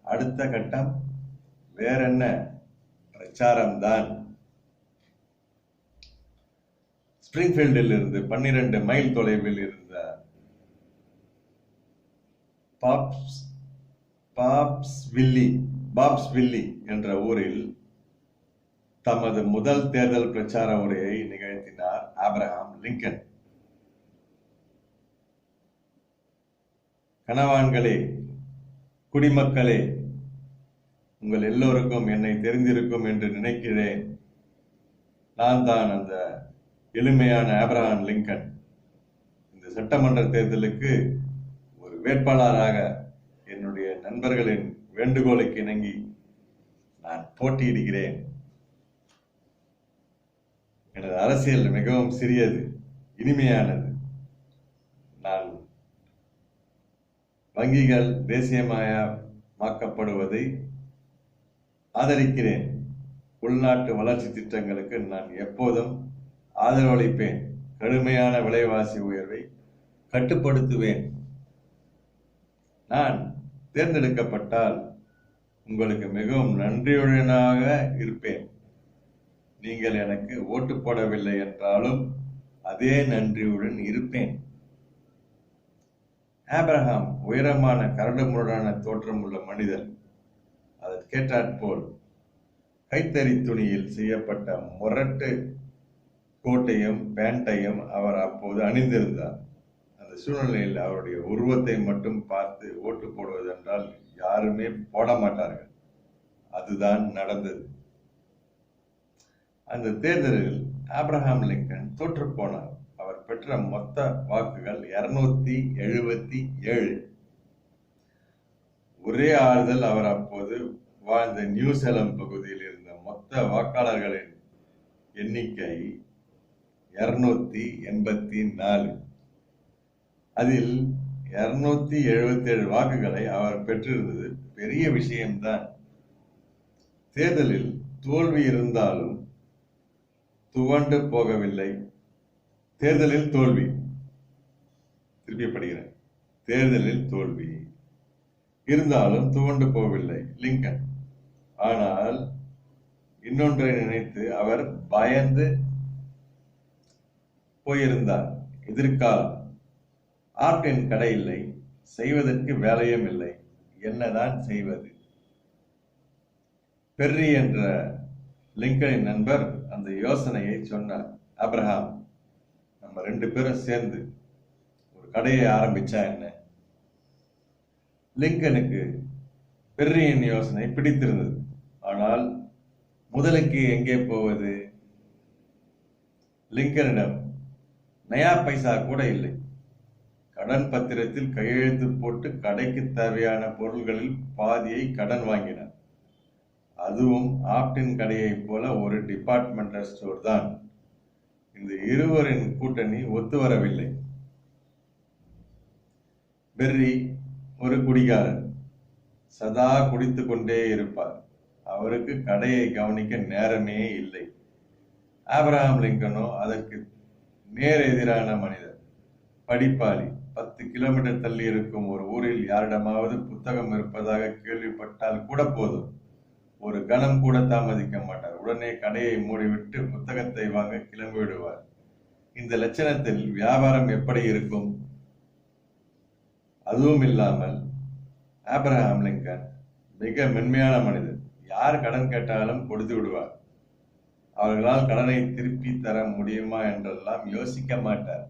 அடுத்த கட்டம் வேற என்ன? பிரச்சாரம்தான். ஸ்பிரிங்ஃபீல்டில் இருந்து 12 மைல் தொலைவில் இருந்த பாப்ஸ்வில்லி என்ற ஊரில் தமது முதல் தேர்தல் பிரச்சார உரையை நிகழ்த்தினார் ஆபிரகாம் லிங்கன். கனவான்களே, குடிமக்களே, உங்கள் எல்லோருக்கும் என்னை தெரிந்திருக்கும் என்று நினைக்கிறேன். நான் தான் அந்த எளிமையான ஆபிரகாம் லிங்கன். இந்த சட்டமன்ற தேர்தலுக்கு ஒரு வேட்பாளராக என்னுடைய நண்பர்களின் வேண்டுகோளுக்கு இணங்கி நான் போட்டியிடுகிறேன். எனது அரசியல் மிகவும் சிறியது, இனிமையானது. நான் வங்கிகள் தேசியமயமாக்கப்படுவதை ஆதரிக்கிறேன். உள்நாட்டு வளர்ச்சி திட்டங்களுக்கு நான் எப்போதும் ஆதரவளிப்பேன். கடுமையான விலைவாசி உயர்வை கட்டுப்படுத்துவேன். நான் தேர்ந்தெடுக்கப்பட்டால் உங்களுக்கு மிகவும் நன்றியுடனாக இருப்பேன். நீங்கள் எனக்கு ஓட்டு போடவில்லை என்றாலும் அதே நன்றியுடன் இருப்பேன். ஆபிரகாம் உயரமான கரடுமுரடான தோற்றமுள்ள மனிதர். அதற்கேற்றாற்போல் கைத்தறி துணியில் செய்யப்பட்ட முரட்டு கோட்டையும் பேண்டையும் அவர் அப்போது அணிந்திருந்தார். அந்த சூழ்நிலையில் அவருடைய உருவத்தை மட்டும் பார்த்து ஓட்டு போடுவதென்றால் யாருமே போட மாட்டார்கள். அதுதான் நடந்தது. அந்த தேர்தலில் ஆபிரகாம் லிங்கன் தோற்று போனார். அவர் பெற்ற மொத்த வாக்குகள் 277. ஒரே ஆறுதல், அவர் அப்போது வாழ்ந்த நியூசேலம் பகுதியில் இருந்த மொத்த வாக்காளர்களின் எண்ணிக்கை 284. அதில் 277 வாக்குகளை அவர் பெற்றிருந்தது பெரிய விஷயம்தான். தேர்தலில் தோல்வி இருந்தாலும் துவண்டு போகவில்லை. தேர்தலில் தோல்வி, திருப்பி படிக்கிறேன், தேர்தலில் தோல்வி இருந்தாலும் துவண்டு போகவில்லை லிங்கன். ஆனால் இன்னொன்றை நினைத்து அவர் பயந்து போயிருந்தார். எதிர்காலம். ஆர்டின் கடை இல்லை, செய்வதற்கு வேலையும் இல்லை, என்னதான் செய்வது? பெர்ரி என்ற லிங்கனின் நண்பர் அந்த யோசனையை சொன்னார். ஆபிரகாம், நம்ம 2 பேரும் சேர்ந்து ஒரு கடையை ஆரம்பிச்சா என்ன? லிங்கனுக்கு பெர்ரியின் யோசனை பிடித்திருந்தது. ஆனால் முதலுக்கு எங்கே போவது? லிங்கனிடம் நயா பைசா கூட இல்லை. கடன் பத்திரத்தில் கையெழுத்து போட்டு கடைக்கு தேவையான பொருள்களில் பாதியை கடன் வாங்கினார். அதுவும் ஆப்டின் கடையைப் போல ஒரு டிபார்ட்மெண்டல் ஸ்டோர் தான். இந்த இருவரின் கூட்டணி ஒத்து வரவில்லை. பெர்ரி ஒரு குடிகாரர், சதா குடித்து கொண்டே இருப்பார். அவருக்கு கடையை கவனிக்க நேரமே இல்லை. ஆபிரகாம் லிங்கனோ அதற்கு நேர் எதிரான மனிதர், படிப்பாளி. 10 கிலோமீட்டர் தள்ளி இருக்கும் ஒரு ஊரில் யாரிடமாவது புத்தகம் இருப்பதாக கேள்விப்பட்டால் கூட போதும், ஒரு கணம் கூட தாமதிக்க மாட்டார். உடனே கடையை மூடிவிட்டு புத்தகத்தை வாங்க கிளம்பி விடுவார். இந்த லட்சணத்தில் வியாபாரம் எப்படி இருக்கும்? அதுவும் இல்லாமல் ஆபிரகாம் லிங்கன் மிக மென்மையான மனிதர். யார் கடன் கேட்டாலும் கொடுத்து விடுவார். அவர்களால் கடனை திருப்பி தர முடியுமா என்றெல்லாம் யோசிக்க மாட்டார்.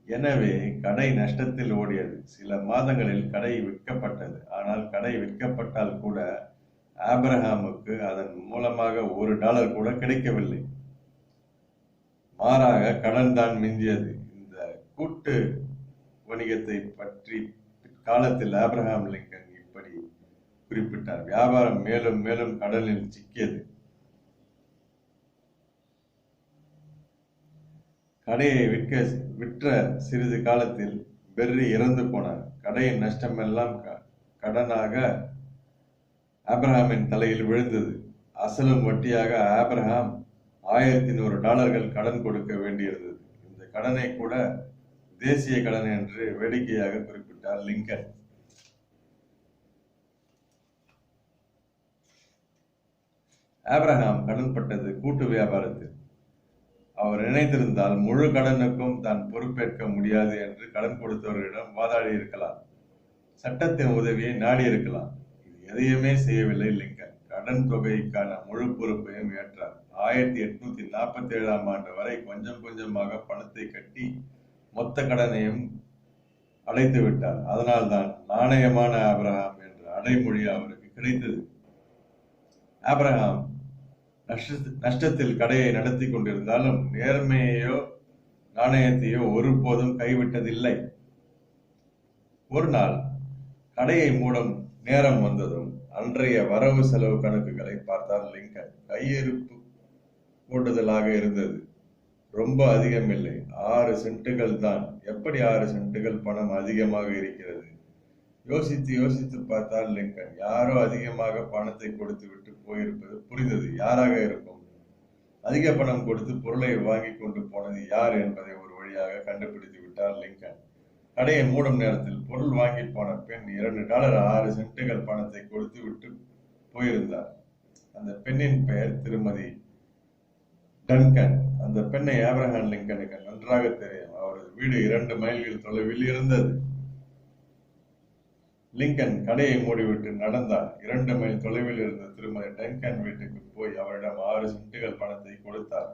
எனவே கடை நஷ்டத்தில் ஓடியது. சில மாதங்களில் கடை விற்கப்பட்டது. ஆனால் கடை விற்கப்பட்டால் கூட ஆபிரகாமுக்கு அதன் மூலமாக $1 கூட கிடைக்கவில்லை. மாறாக கடன் தான் மிஞ்சியது. இந்த கூட்டு வணிகத்தை பற்றி காலத்தில் ஆபிரகாம் லிங்கன் இப்படி குறிப்பிட்டார். வியாபாரம் மேலும் மேலும் கடனில் சிக்கியது. கடையை விற்ற சிறிது காலத்தில் பெர்ரி இறந்து போனார். கடையின் நஷ்டமெல்லாம் கடனாக ஆபிரகாமின் தலையில் விழுந்தது. அசலும் வட்டியாக ஆபிரகாம் $1100 கடன் கொடுக்க வேண்டியிருந்தது. இந்த கடனை கூட தேசிய கடன் என்று வேடிக்கையாக குறிப்பிட்டார் லிங்கன். ஆபிரகாம் கடன்பட்டது கூட்டு வியாபாரத்தில். அவர் நினைத்திருந்தால் முழு கடனுக்கும் தான் பொறுப்பேற்க முடியாது என்று கடன் கொடுத்தவர்களிடம் வாதாடி இருக்கலாம். சட்டத்தின் உதவியை நாடி இருக்கலாம். இது எதையுமே செய்யவில்லை லிங்கன். கடன் தொகைக்கான முழு பொறுப்பையும் ஏற்றார். 1847 ஆண்டு வரை கொஞ்சம் கொஞ்சமாக பணத்தை கட்டி மொத்த கடனையும் அடைத்து விட்டார். அதனால்தான் நாணயமான ஆபிரகாம் என்ற அடைமொழி அவருக்கு கிடைத்தது. ஆபிரகாம் நஷ்டத்தில் கடையை நடத்தி கொண்டிருந்தாலும் நேர்மையையோ நாணயத்தையோ ஒருபோதும் கைவிட்டதில்லை. ஒரு நாள் கடையை மூடும் நேரம் வந்ததும் அன்றைய வரவு செலவு கணக்குகளை பார்த்தார் லிங்கன். கையிருப்பு கூடுதலாக இருந்தது. ரொம்ப அதிகம் இல்லை, 6 சென்ட்டுகள் தான். எப்படி 6 சென்ட்டுகள் பணம் அதிகமாக இருக்கிறது? யோசித்து யோசித்து பார்த்தால் லிங்கன் யாரோ அதிகமாக பணத்தை கொடுத்து விட்டு போயிருப்பது புரிந்தது. யாராக இருக்கும்? அதிக பணம் கொடுத்து பொருளை வாங்கி கொண்டு போனது யார் என்பதை ஒரு வழியாக கண்டுபிடித்து விட்டார் லிங்கன். கடையை மூடும் நேரத்தில் பொருள் வாங்கி போன பெண் $2 6 சென்ட்டுகள் பணத்தை கொடுத்து விட்டு போயிருந்தார். அந்த பெண்ணின் பெயர் திருமதி டன்கன். அந்த பெண்ணை ஆப்ரஹாம் லிங்கனுக்கு நன்றாக தெரியும். அவரது வீடு 2 மைல்கள் தொலைவில் இருந்தது. லிங்கன் கடையை மூடிவிட்டு நடந்தார். 2 மைல் தொலைவில் இருந்த திருமதி டன்கன் வீட்டுக்கு போய் அவரிடம் 6 சென்ட்டுகள் பணத்தை கொடுத்தார்.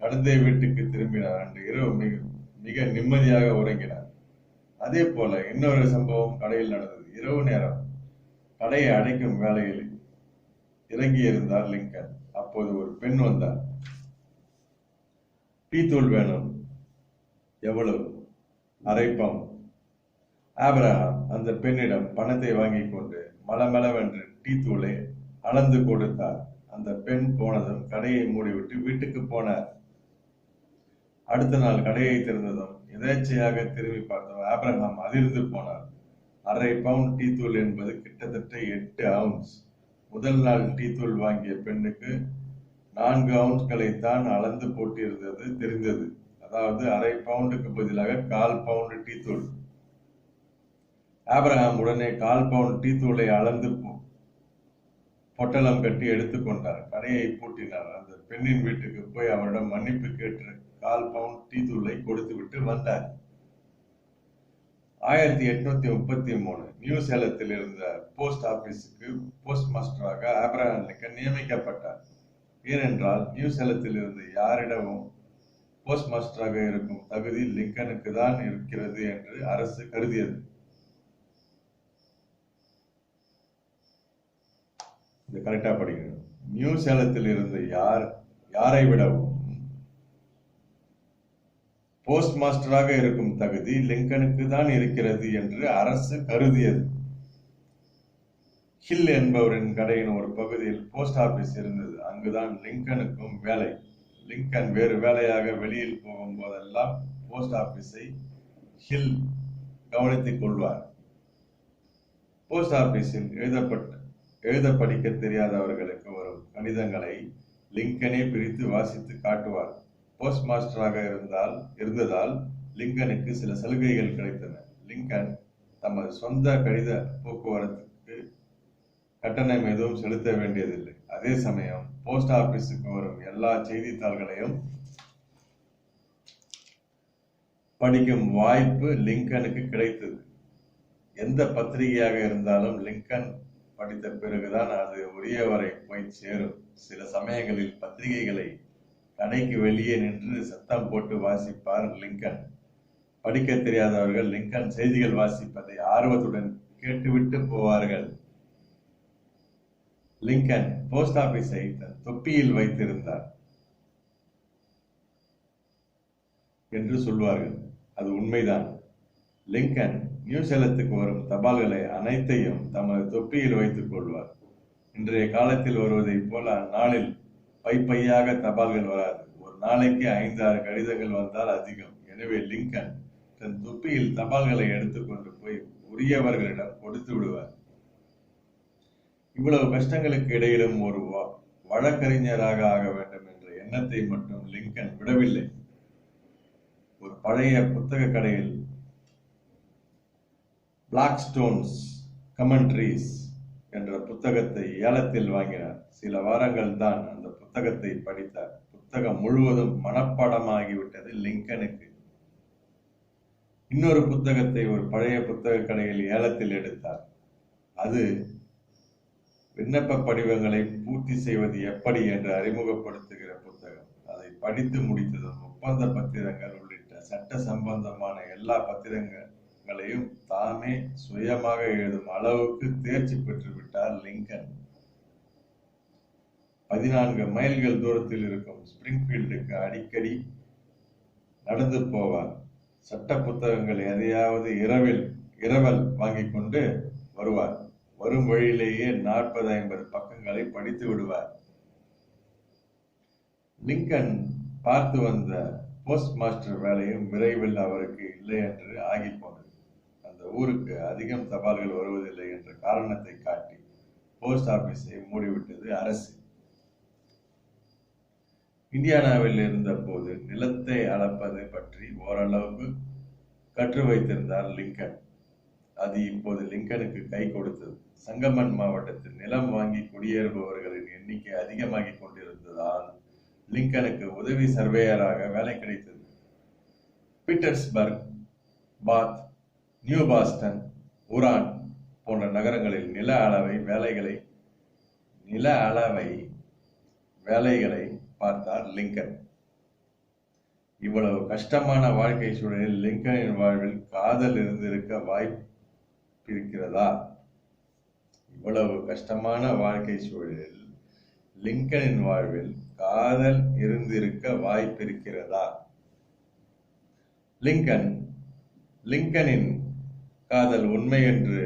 நடந்தே வீட்டுக்கு திரும்பினார். அன்று இரவு மிக நிம்மதியாக உறங்கினார். அதே போல இன்னொரு சம்பவம் கடையில் நடந்தது. இரவு நேரம் கடையை அடைக்கும் வேலையில் இறங்கியிருந்தார் லிங்கன். அப்போது ஒரு பெண் வந்தார். டீ தூள் வேணும். எவ்வளவு? ½ பவுண்ட். ஆபிரகாம் அந்த பெண்ணிடம் பணத்தை வாங்கி கொண்டு மளமளவென்று டீ தூளை அளந்து கொடுத்தார். அந்த பெண் போனதும் கடையை மூடிவிட்டு வீட்டுக்கு போனார். அடுத்த நாள் கடையை திறந்ததும் எதேச்சையாக திரும்பி பார்த்தோம். ஆபிரகாம் அதிர்ந்து போனார். ½ பவுண்ட் டீ தூள் என்பது கிட்டத்தட்ட 8 அவுன்ஸ். முதல் நாள் டீ தூள் வாங்கிய பெண்ணுக்கு 4 அவுன்ஸ்களைத்தான் அளந்து போட்டிருந்தது தெரிந்தது. அதாவது ½ பவுண்டுக்கு பதிலாக 1/4 பவுண்ட் டீ தூள். ஆபிரகாம் உடனே 1/4 பவுண்ட் டீ தூளை அளந்து பொட்டலம் கட்டி எடுத்துக்கொண்டார். கடையை பூட்டினார். அந்த பெண்ணின் வீட்டுக்கு போய் அவரிடம் மன்னிப்பு கேட்டு 1/4 பவுண்ட் டீ தூளை கொடுத்து விட்டு வந்தார். 1833 நியூ சேலத்தில் இருந்த போஸ்ட் ஆபீஸுக்கு போஸ்ட் மாஸ்டராக ஆப்ரஹாம் லிங்கன் நியமிக்கப்பட்டார். ஏனென்றால் நியூ சேலத்தில் இருந்த யாரிடமும் போஸ்ட் மாஸ்டராக இருக்கும் தகுதி லிங்கனுக்கு தான் இருக்கிறது என்று அரசு கருதியது. இது கரெக்டா படிக்கணும். நியூ சேலத்தில் இருந்த யாரை விடவும் போஸ்ட் மாஸ்டராக இருக்கும் தகுதி லிங்கனுக்கு தான் இருக்கிறது என்று அரசு கருதியது. ஹில் என்பவரின் கடையின் ஒரு பகுதியில் போஸ்ட் ஆபீஸ் இருந்தது. அங்குதான் லிங்கனுக்கும் வேலை. லிங்கன் வேறு வேலையாக வெளியில் போகும் போதெல்லாம் போஸ்ட் ஆபீஸை ஹில் கவனித்துக் கொள்வார். போஸ்ட் ஆபீஸில் எழுத படிக்க தெரியாதவர்களுக்கு வரும் கடிதங்களை லிங்கனே பிரித்து வாசித்து காட்டுவார். போஸ்ட் மாஸ்டராக இருந்ததால் லிங்கனுக்கு சில சலுகைகள் கிடைத்தன. லிங்கன் தமது சொந்த கடித போக்குவரத்துக்கு கட்டணம் எதுவும் செலுத்த வேண்டியதில்லை. அதே சமயம் போஸ்ட் ஆபீஸுக்கு வரும் எல்லா செய்தித்தாள்களையும் படிக்கும் வாய்ப்பு லிங்கனுக்கு கிடைத்தது. எந்த பத்திரிகையாக இருந்தாலும் லிங்கன் படித்த பிறகுதான் அது உரியவரை போய் சேரும். சில சமயங்களில் பத்திரிகைகளை கடைக்கு வெளியே நின்று சத்தம் போட்டு வாசிப்பார் லிங்கன். படிக்க தெரியாதவர்கள் லிங்கன் செய்திகள் வாசிப்பதை ஆர்வத்துடன் கேட்டுவிட்டு போவார்கள். லிங்கன் போஸ்ட் ஆபீஸை தன் தொப்பியில் வைத்திருந்தார் என்று சொல்வார்கள். அது உண்மைதான். லிங்கன் நியூ சேலத்துக்கு வரும் தபால்களை அனைத்தையும் தமது தொப்பியில் வைத்துக் கொள்வார். இன்றைய காலத்தில் வருவதைப் போல அந்நாளில் பையாக தபால்கள் வராது. ஒரு நாளைக்கு 5-6 கடிதங்கள் வந்தால் அதிகம். எனவே லிங்கன் தன் தொப்பியில் தபால்களை எடுத்துக்கொண்டு போய் உரியவர்களிடம் கொடுத்து விடுவார். இவ்வளவு கஷ்டங்களுக்கு இடையிலும் ஒரு வழக்கறிஞராக ஆக வேண்டும் என்ற எண்ணத்தை மட்டும் லிங்கன் விடவில்லை. ஒரு பழைய புத்தக கடையில் பிளாக்ஸ்டோன்ஸ் கமெண்ட்ரீஸ் என்ற புத்தகத்தை ஏலத்தில் வாங்கினார். சில வாரங்கள் தான் அந்த புத்தகத்தை படித்தார். புத்தகம் முழுவதும் மனப்பாடமாகிவிட்டது லிங்கனுக்கு. இன்னொரு புத்தகத்தை ஒரு பழைய புத்தக கடையில் ஏலத்தில் எடுத்தார். அது விண்ணப்ப படிவங்களை பூர்த்தி செய்வது எப்படி என்று அறிமுகப்படுத்துகிற புத்தகம். அதை படித்து முடித்ததும் ஒப்பந்த பத்திரங்கள் உள்ளிட்ட சட்ட சம்பந்தமான எல்லா பத்திரங்களையும் தாமே சுயமாக எழுதும் அளவுக்கு தேர்ச்சி பெற்று விட்டார் லிங்கன். 14 மைல்கள் தூரத்தில் இருக்கும் ஸ்பிரிங்ஃபீல்டுக்கு அடிக்கடி நடந்து போவார். சட்ட புத்தகங்கள் எதையாவது இரவல் வாங்கிக் கொண்டு வருவார். வரும் வழியிலேயே 40-50 பக்கங்களை படித்து விடுவார். லிங்கன் பார்த்து வந்த போஸ்ட் மாஸ்டர் வேலையும் விரைவில் அவருக்கு இல்லை என்று ஆகிப்போனது. அந்த ஊருக்கு அதிகம் தபால்கள் வருவதில்லை என்ற காரணத்தை காட்டி போஸ்ட் ஆபீஸை மூடிவிட்டது அரசு. இந்தியானாவில் இருந்த போது நிலத்தை அளப்பது பற்றி ஓரளவுக்கு கற்று வைத்திருந்தார் லிங்கன். அது இப்போது லிங்கனுக்கு கை கொடுத்தது. சங்கமன் மாவட்டத்தில் நிலம் வாங்கி குடியேறுபவர்களின் எண்ணிக்கை அதிகமாகிக் கொண்டிருந்ததால் லிங்கனுக்கு உதவி சர்வேயராக வேலை கிடைத்தது. பீட்டர்ஸ்பர்க், பாத், நியூ பாஸ்டன், உரான் போன்ற நகரங்களில் நில அளவை வேலைகளை பார்த்தார் லிங்கன். இவ்வளவு கஷ்டமான வாழ்க்கை சூழலில் லிங்கனின் வாழ்வில் காதல் இருந்திருக்க வாய்ப்பிருக்கிறதா? இவ்வளவு கஷ்டமான வாழ்க்கை சூழலில் லிங்கனின் வாழ்வில் காதல் இருந்திருக்க வாய்ப்பிருக்கிறதா? லிங்கனின் காதல் உண்மை என்று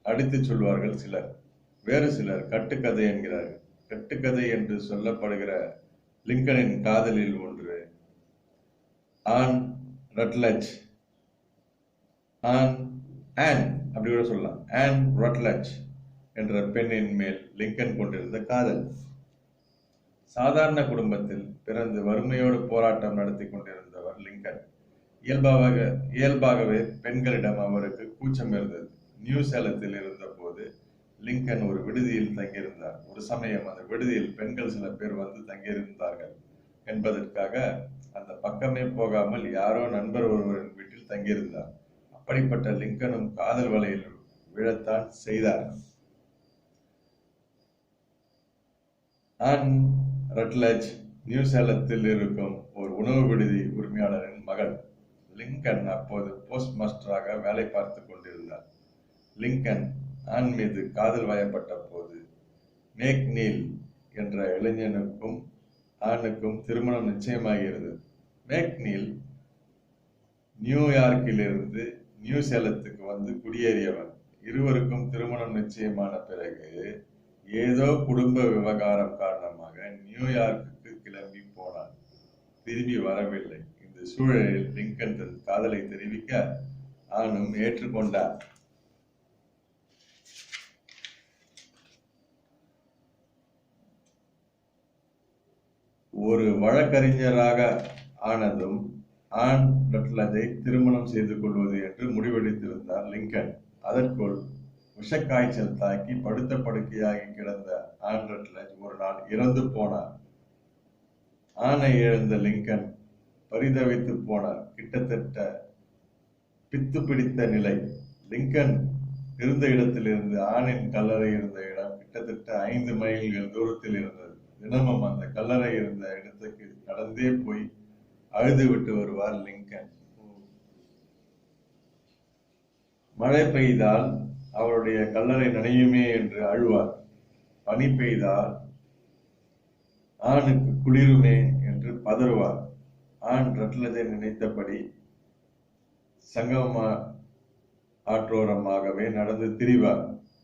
அடித்துச் சொல்வார்கள் சிலர். வேறு சிலர் கட்டுக்கதை என்கிறார்கள். கட்டுக்கதை என்று சொல்லப்படுகிற லிங்கனின் காதலில் ஒன்று ஆன் ரட்லஜ், அப்படி கூட சொல்லலாம், ஆன் ரட்லஜ் என்ற பெண்ணின் மேல் லிங்கன் கொண்டிருந்த காதல். சாதாரண குடும்பத்தில் பிறந்து வறுமையோடு போராட்டம் நடத்தி கொண்டிருந்தவர் லிங்கன். இயல்பாகவே பெண்களிடம் அவருக்கு கூச்சம் இருந்தது. நியூ சேலத்தில் இருந்த போது லிங்கன் ஒரு விடுதியில் தங்கியிருந்தார். ஒரு சமயம் அந்த விடுதியில் பெண்கள் சில பேர் வந்து தங்கியிருந்தார்கள் என்பதற்காக அந்த பக்கமே போகாமல் யாரோ நண்பர் ஒருவரின் வீட்டில் தங்கியிருந்தார். அப்படிப்பட்ட லிங்கனும் காதல் வலையில் விழத்தான் செய்தார். ஆன் ரட்லஜ் நியூ சேலத்தில் இருக்கும் ஒரு உணவு விடுதி உரிமையாளரின் மகள். லிங்கன் அப்போது போஸ்ட் மாஸ்டராக வேலை பார்த்து கொண்டிருந்தார். லிங்கன் ஆன் மீது காதல் வயப்பட்ட போது மேக்நீல் என்ற இளைஞனுக்கும் ஆணுக்கும் திருமணம் நிச்சயமாகிறது. மேக்நீல் நியூயார்க்கிலிருந்து நியூ சேலத்துக்கு வந்து குடியேறியவர். இருவருக்கும் திருமணம் நிச்சயமான பிறகு ஏதோ குடும்ப விவகாரம் காரணமாக நியூயார்க்குக்கு கிளம்பி போனார். திரும்பி வரவில்லை. இந்த சூழலில் லிங்கன் தன் காதலை தெரிவிக்க ஆணும் ஏற்றுக்கொண்டார். ஒரு வழக்கறிஞராக ஆனதும் ஆன் ரட்லஜை திருமணம் செய்து கொள்வது என்று முடிவெடுத்திருந்தார் லிங்கன். அதற்குள் விஷக்காய்ச்சல் தாக்கி படுத்த படுக்கையாகி கிடந்த ஆன் ரட்லஜ் ஒரு நாள் இறந்து போனார். ஆணை இழந்த லிங்கன் பரிதவித்து போனார். கிட்டத்தட்ட பித்து பிடித்த நிலை. லிங்கன் இருந்த இடத்திலிருந்து ஆணின் கல்லறை இருந்த இடம் கிட்டத்தட்ட 5 மைல்கள் தூரத்தில் இருந்தது. தினமும் அந்த கல்லறை இருந்த இடத்துக்கு நடந்தே போய் அழுது விட்டு வருவார் லிங்கன். மழை பெய்தால் அவருடைய கல்லறை நனையுமே என்று அழுவார். பனி பெய்தால் ஆணுக்கு குளிருமே என்று பதறுவார். ஆண் ரட்லஜை நினைத்தபடி சங்கம ஆற்றோரமாகவே நடந்து திரிவார்.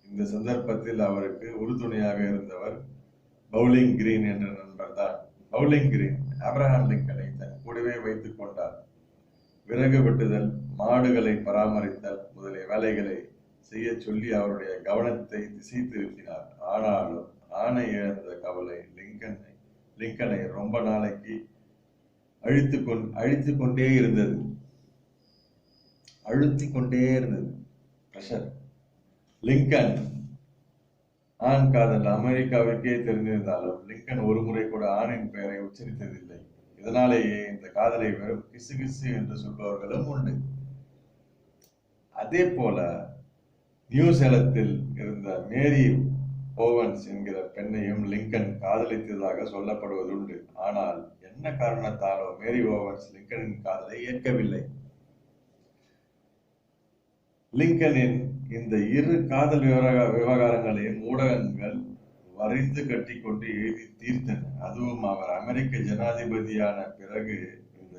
இந்த சந்தர்ப்பத்தில் அவருக்கு உறுதுணையாக இருந்தவர் பவுலிங் கிரீன் என்ற நண்பர் தான். பவுலிங் கிரீன் ஆப்ரஹாம் லிங்கனை தன் கூடவே வைத்துக் கொண்டார். விறகு வெட்டுதல், மாடுகளை பராமரித்தல் முதலிய வேலைகளை செய்ய சொல்லி அவருடைய கவனத்தை திசை திருப்பினார். ஆனாலும் ஆணை இழந்த கவலை லிங்கனை ரொம்ப நாளைக்கு அழுத்திக் கொண்டே இருந்தது. பிரஷர். லிங்கன் ஆண் காதல் அமெரிக்காவிற்கே தெரிந்திருந்தாலும் லிங்கன் ஒரு முறை கூட ஆணின் பெயரை உச்சரித்ததில்லை. இதனாலேயே இந்த காதலை வெறும் கிசு கிசு என்று சொல்பவர்களும் உண்டு. அதே போல நியூ சேலத்தில் இருந்த மேரி ஓவன்ஸ் என்கிற பெண்ணையும் லிங்கன் காதலித்ததாக சொல்லப்படுவதுண்டு. ஆனால் என்ன காரணத்தாலோ மேரி ஓவன்ஸ் லிங்கனின் காதலை ஏற்கவில்லை. லிங்கனின் இந்த இரு காதல் விவகாரங்களையும் ஊடகங்கள் வரைந்து கட்டி கொண்டு எழுதி தீர்த்தன. அதுவும் அவர் அமெரிக்க ஜனாதிபதியான பிறகு இந்த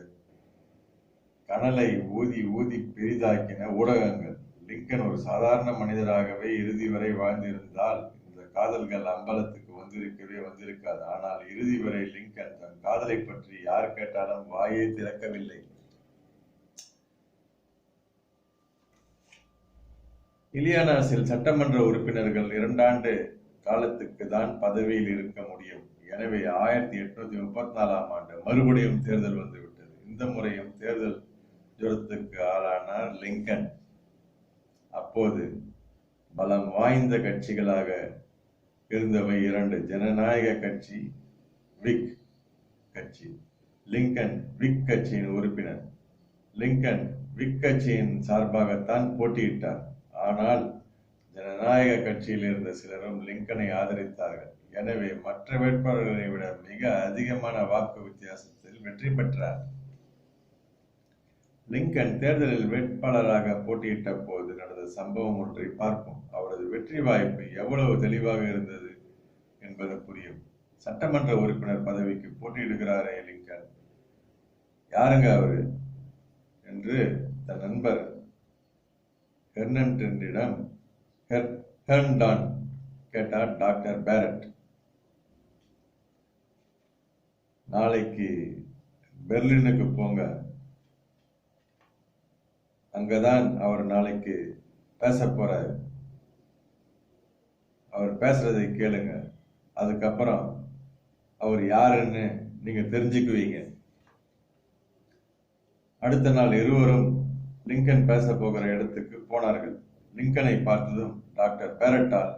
கனலை ஊதி ஊதி பெரிதாக்கின ஊடகங்கள். லிங்கன் ஒரு சாதாரண மனிதராகவே இறுதி வரை வாழ்ந்திருந்தால் இந்த காதல்கள் அம்பலத்துக்கு வந்திருக்காது. ஆனால் இறுதி வரை லிங்கன் தன் காதலை பற்றி யார் கேட்டாலும் வாயை திறக்கவில்லை. இலியானாஸில் சட்டமன்ற உறுப்பினர்கள் 2 ஆண்டு காலத்துக்கு தான் பதவியில் இருக்க முடியும். எனவே 1834ஆம் ஆண்டு மறுபடியும் தேர்தல் வந்துவிட்டது. இந்த முறையும் தேர்தல் ஜுரத்துக்கு ஆளானார் லிங்கன். அப்போது பலம் வாய்ந்த கட்சிகளாக இருந்தவை 2: ஜனநாயக கட்சி, விக் கட்சி. லிங்கன் விக் கட்சியின் உறுப்பினர். லிங்கன் விக் கட்சியின் சார்பாகத்தான் போட்டியிட்டார். ஆனால் ஜனநாயக கட்சியில் இருந்த சிலரும் லிங்கனை ஆதரித்தார்கள். எனவே மற்ற வேட்பாளர்களை விட மிக அதிகமான வாக்கு வித்தியாசத்தில் வெற்றி பெற்றார். லிங்கன் தேர்தலில் வேட்பாளராக போட்டியிட்ட போது நடந்த சம்பவம் ஒன்றை பார்ப்போம். அவரது வெற்றி வாய்ப்பு எவ்வளவு தெளிவாக இருந்தது என்பது புரியும். சட்டமன்ற உறுப்பினர் பதவிக்கு போட்டியிடுகிறாரே லிங்கன், யாருங்க அவரு என்று தன் நண்பர் ஹெர்னாண்டனிடம் கேட்டார் டாக்டர் பேரட். நாளைக்கு பெர்லினுக்கு போங்க, அங்கதான் அவர் நாளைக்கு பேச போறாரு. அவர் பேசுறதை கேளுங்க. அதுக்கப்புறம் அவர் யாருன்னு நீங்க தெரிஞ்சுக்குவீங்க. அடுத்த நாள் இருவரும் லிங்கன் பேச போகிற இடத்துக்கு போனார்கள். லிங்கனை பார்த்ததும் டாக்டர் பேரட்டால்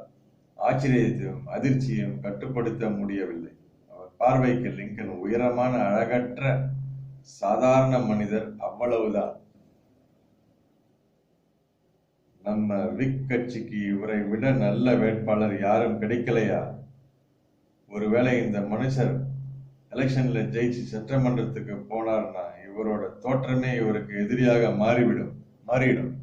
ஆச்சரியத்தையும் அதிர்ச்சியையும் கட்டுப்படுத்த முடியவில்லை. அவர் பார்வைக்கு லிங்கன் உயரமான, அழகற்ற சாதாரண மனிதர், அவ்வளவுதான். நம்ம விக் கட்சிக்கு இவரை விட நல்ல வேட்பாளர் யாரும் கிடைக்கலையா? ஒருவேளை இந்த மனுஷர் எலெக்ஷன்ல ஜெயிச்சு சட்டமன்றத்துக்கு போனார்னா இவரோட தோற்றமே இவருக்கு எதிரியாக மாறிடும்.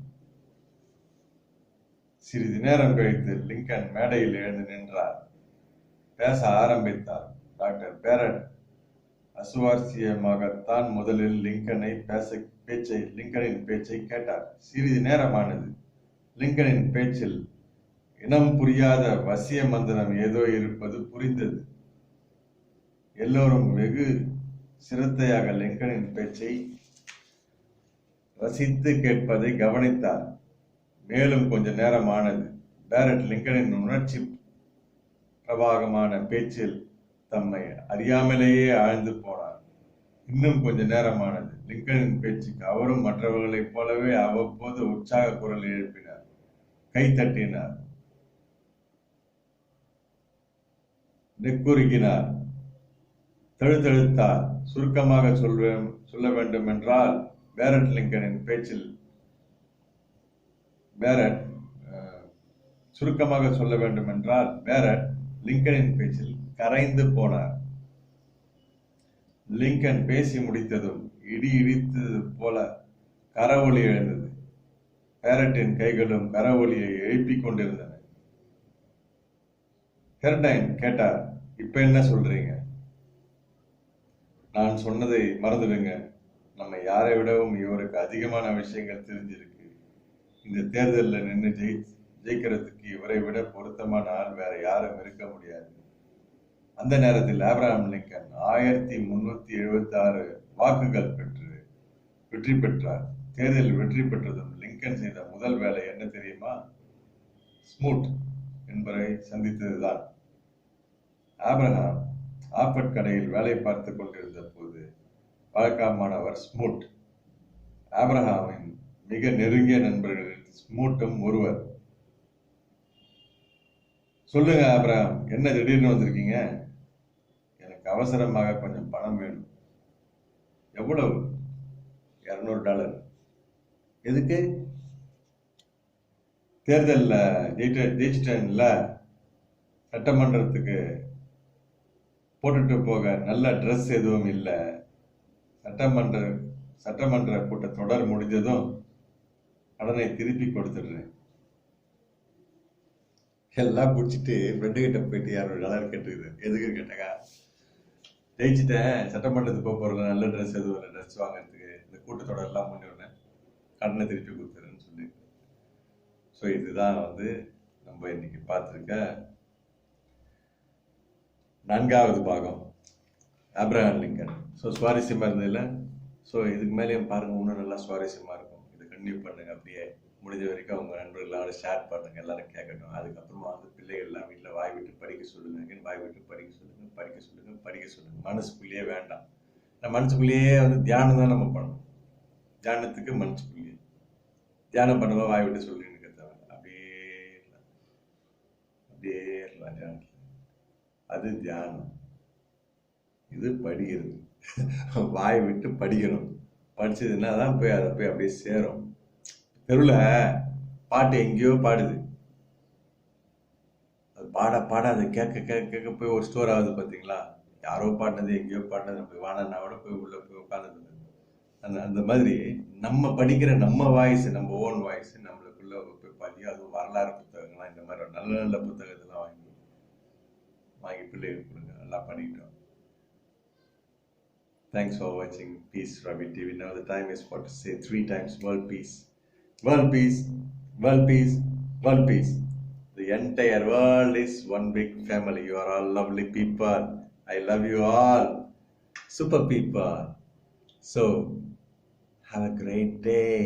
சிறிது நேரம் கழித்து லிங்கன் மேடையில் எழுந்து நின்றார். பேச ஆரம்பித்தார். டாக்டர் பேரட் அசுவாரஸ்யமாகத்தான் முதலில் லிங்கனின் பேச்சை கேட்டார். சிறிது நேரமானது. லிங்கனின் பேச்சில் இனம் புரியாத வசிய மந்திரம் ஏதோ இருப்பது புரிந்தது. எல்லோரும் வெகு சிரத்தையாக லிங்கனின் பேச்சை ரசித்து கேட்பதை கவனித்தார். மேலும் கொஞ்ச நேரமானது. பேரட் லிங்கனின் உணர்ச்சி பிரவாகமான பேச்சில் தம்மை அறியாமலேயே ஆழ்ந்து போனார். இன்னும் கொஞ்ச நேரமானது. லிங்கனின் பேச்சுக்கு அவரும் மற்றவர்களைப் போலவே அவ்வப்போது உற்சாக குரல் எழுப்பினார், கை தட்டினார், நெக்குருகினார், தழுத்தழுத்தார். சுருக்கமாக சொல்ல வேண்டும் என்றால் பேரட் லிங்கனின் பேச்சில் கரைந்து போனார். லிங்கன் பேசி முடித்ததும் இடி இடித்தது போல கரவொலி எழுந்தது. பேரட்டின் கைகளும் கரவொலியை எழுப்பிக் கொண்டிருந்தன. ஹெர்டைன் கேட்டார், இப்ப என்ன சொல்றீங்க? நான் சொன்னதை மறந்துடுங்க. நம்ம யாரை விடவும் இவருக்கு அதிகமான விஷயங்கள் தெரிஞ்சிருக்கு. இந்த தேர்தலில் நின்று ஜெயிக்கிறதுக்கு இவரை விட பொருத்தமான ஆள் வேற யாரும் இருக்க முடியாது. அந்த நேரத்தில் ஆப்ரஹாம் லிங்கன் 1376 வாக்குகள் பெற்று வெற்றி பெற்றார். தேர்தலில் வெற்றி பெற்றதும் லிங்கன் செய்த முதல் வேலை என்ன தெரியுமா? ஸ்மூட் என்பவரை சந்தித்ததுதான். ஆப்ரஹாம் ஆப்பட் கடையில் வேலை பார்த்து கொண்டிருந்த போது பழக்கமானவர் ஸ்மூட். ஆப்ரஹாமின் மிக நெருங்கிய நண்பர்களில் ஸ்மூட்டும் ஒருவர். சொல்லுங்க ஆப்ரஹாம், என்ன திடீர்னு வந்திருக்கீங்க? எனக்கு அவசரமாக கொஞ்சம் பணம் வேணும். எவ்வளவு? $200. எதுக்கு? தேர்தலில் ஜெயிச்சிட்டேன்ல, சட்டமன்றத்துக்கு போட்டுட்டு போக நல்ல ட்ரெஸ் எதுவும் இல்லை. சட்டமன்ற கூட்டத்தொடர் முடிஞ்சதும் கடனை திருப்பி கொடுத்துடுறேன். எல்லாம் பிடிச்சிட்டு ஃப்ரெண்டு கிட்ட போயிட்டு $200 கேட்டுக்குது. எதுக்கு கேட்டாக்கா, ஜெயிச்சிட்டேன், சட்டமன்றத்துக்கு போகிறதுல நல்ல ட்ரெஸ் எதுவும் இல்லை, ட்ரெஸ் வாங்கிறதுக்கு இந்த கூட்டத்தொடர் எல்லாம் முடிவுனேன், கடனை திருப்பி கொடுத்துறேன்னு சொல்லி. ஸோ இதுதான் நம்ம இன்னைக்கு பார்த்துருக்க 4வது பாகம் ஆப்ரஹாம் லிங்கன். ஸோ சுவாரஸ்யமாக இருந்ததில்ல. ஸோ இதுக்கு மேலேயும் பாருங்கள், இன்னும் நல்லா சுவாரஸ்யமாக இருக்கும். இதை கண்டினியூ பண்ணுங்கள். அப்படியே முடிஞ்ச வரைக்கும் அவங்க நண்பர்களோட ஷேர் பண்ணுங்கள், எல்லாரும் கேட்கட்டும். அதுக்கப்புறமா வந்து பிள்ளைகள்லாம் வீட்டில் வாய் விட்டு படிக்க சொல்லுங்க, வாய் விட்டு படிக்க சொல்லுங்கள், படிக்க சொல்லுங்கள், படிக்க சொல்லுங்கள். மனசுக்குள்ளேயே வேண்டாம். நான் மனசுக்குள்ளேயே வந்து தியானம் தான் நம்ம பண்ணணும். தியானத்துக்கு மனசுக்குள்ளேயே தியானம் பண்ணுவோம், வாய் விட்டு சொல்லின்னு தேவை. அப்படியே அப்படியே தியானத்தில். அது தியானம். இது படிக்கிறது. வாய் விட்டு படிக்கணும். படிச்சதுன்னா தான் போய் அதை போய் அப்படியே சேரும். தெருவில் பாட்டு எங்கேயோ பாடுது, அது பாட பாட அதை கேட்க கேட்க கேட்க போய் ஒரு ஸ்டோர் ஆகுது. பார்த்தீங்களா? யாரோ பாடினது எங்கேயோ பாடினது நம்ம வானன்னா கூட போய் உள்ள போய் உட்காந்துது. அந்த மாதிரி நம்ம படிக்கிற நம்ம வாய்ஸ், நம்ம ஓன் வாய்ஸ் நம்மளுக்குள்ள போய் பாதி. அதுவும் வரலாறு புத்தகங்கள்லாம், இந்த மாதிரி நல்ல நல்ல புத்தகத்தெல்லாம் வாங்கி பிள்ளைகள் கொடுங்க. நல்லா பண்ணிக்கிட்டோம். Thanks for watching Peace Ravi TV. Now the time is for to say 3 times world peace. World peace, world peace, world peace. The entire world is one big family. You are all lovely people. I love you all. Super people. So, have a great day.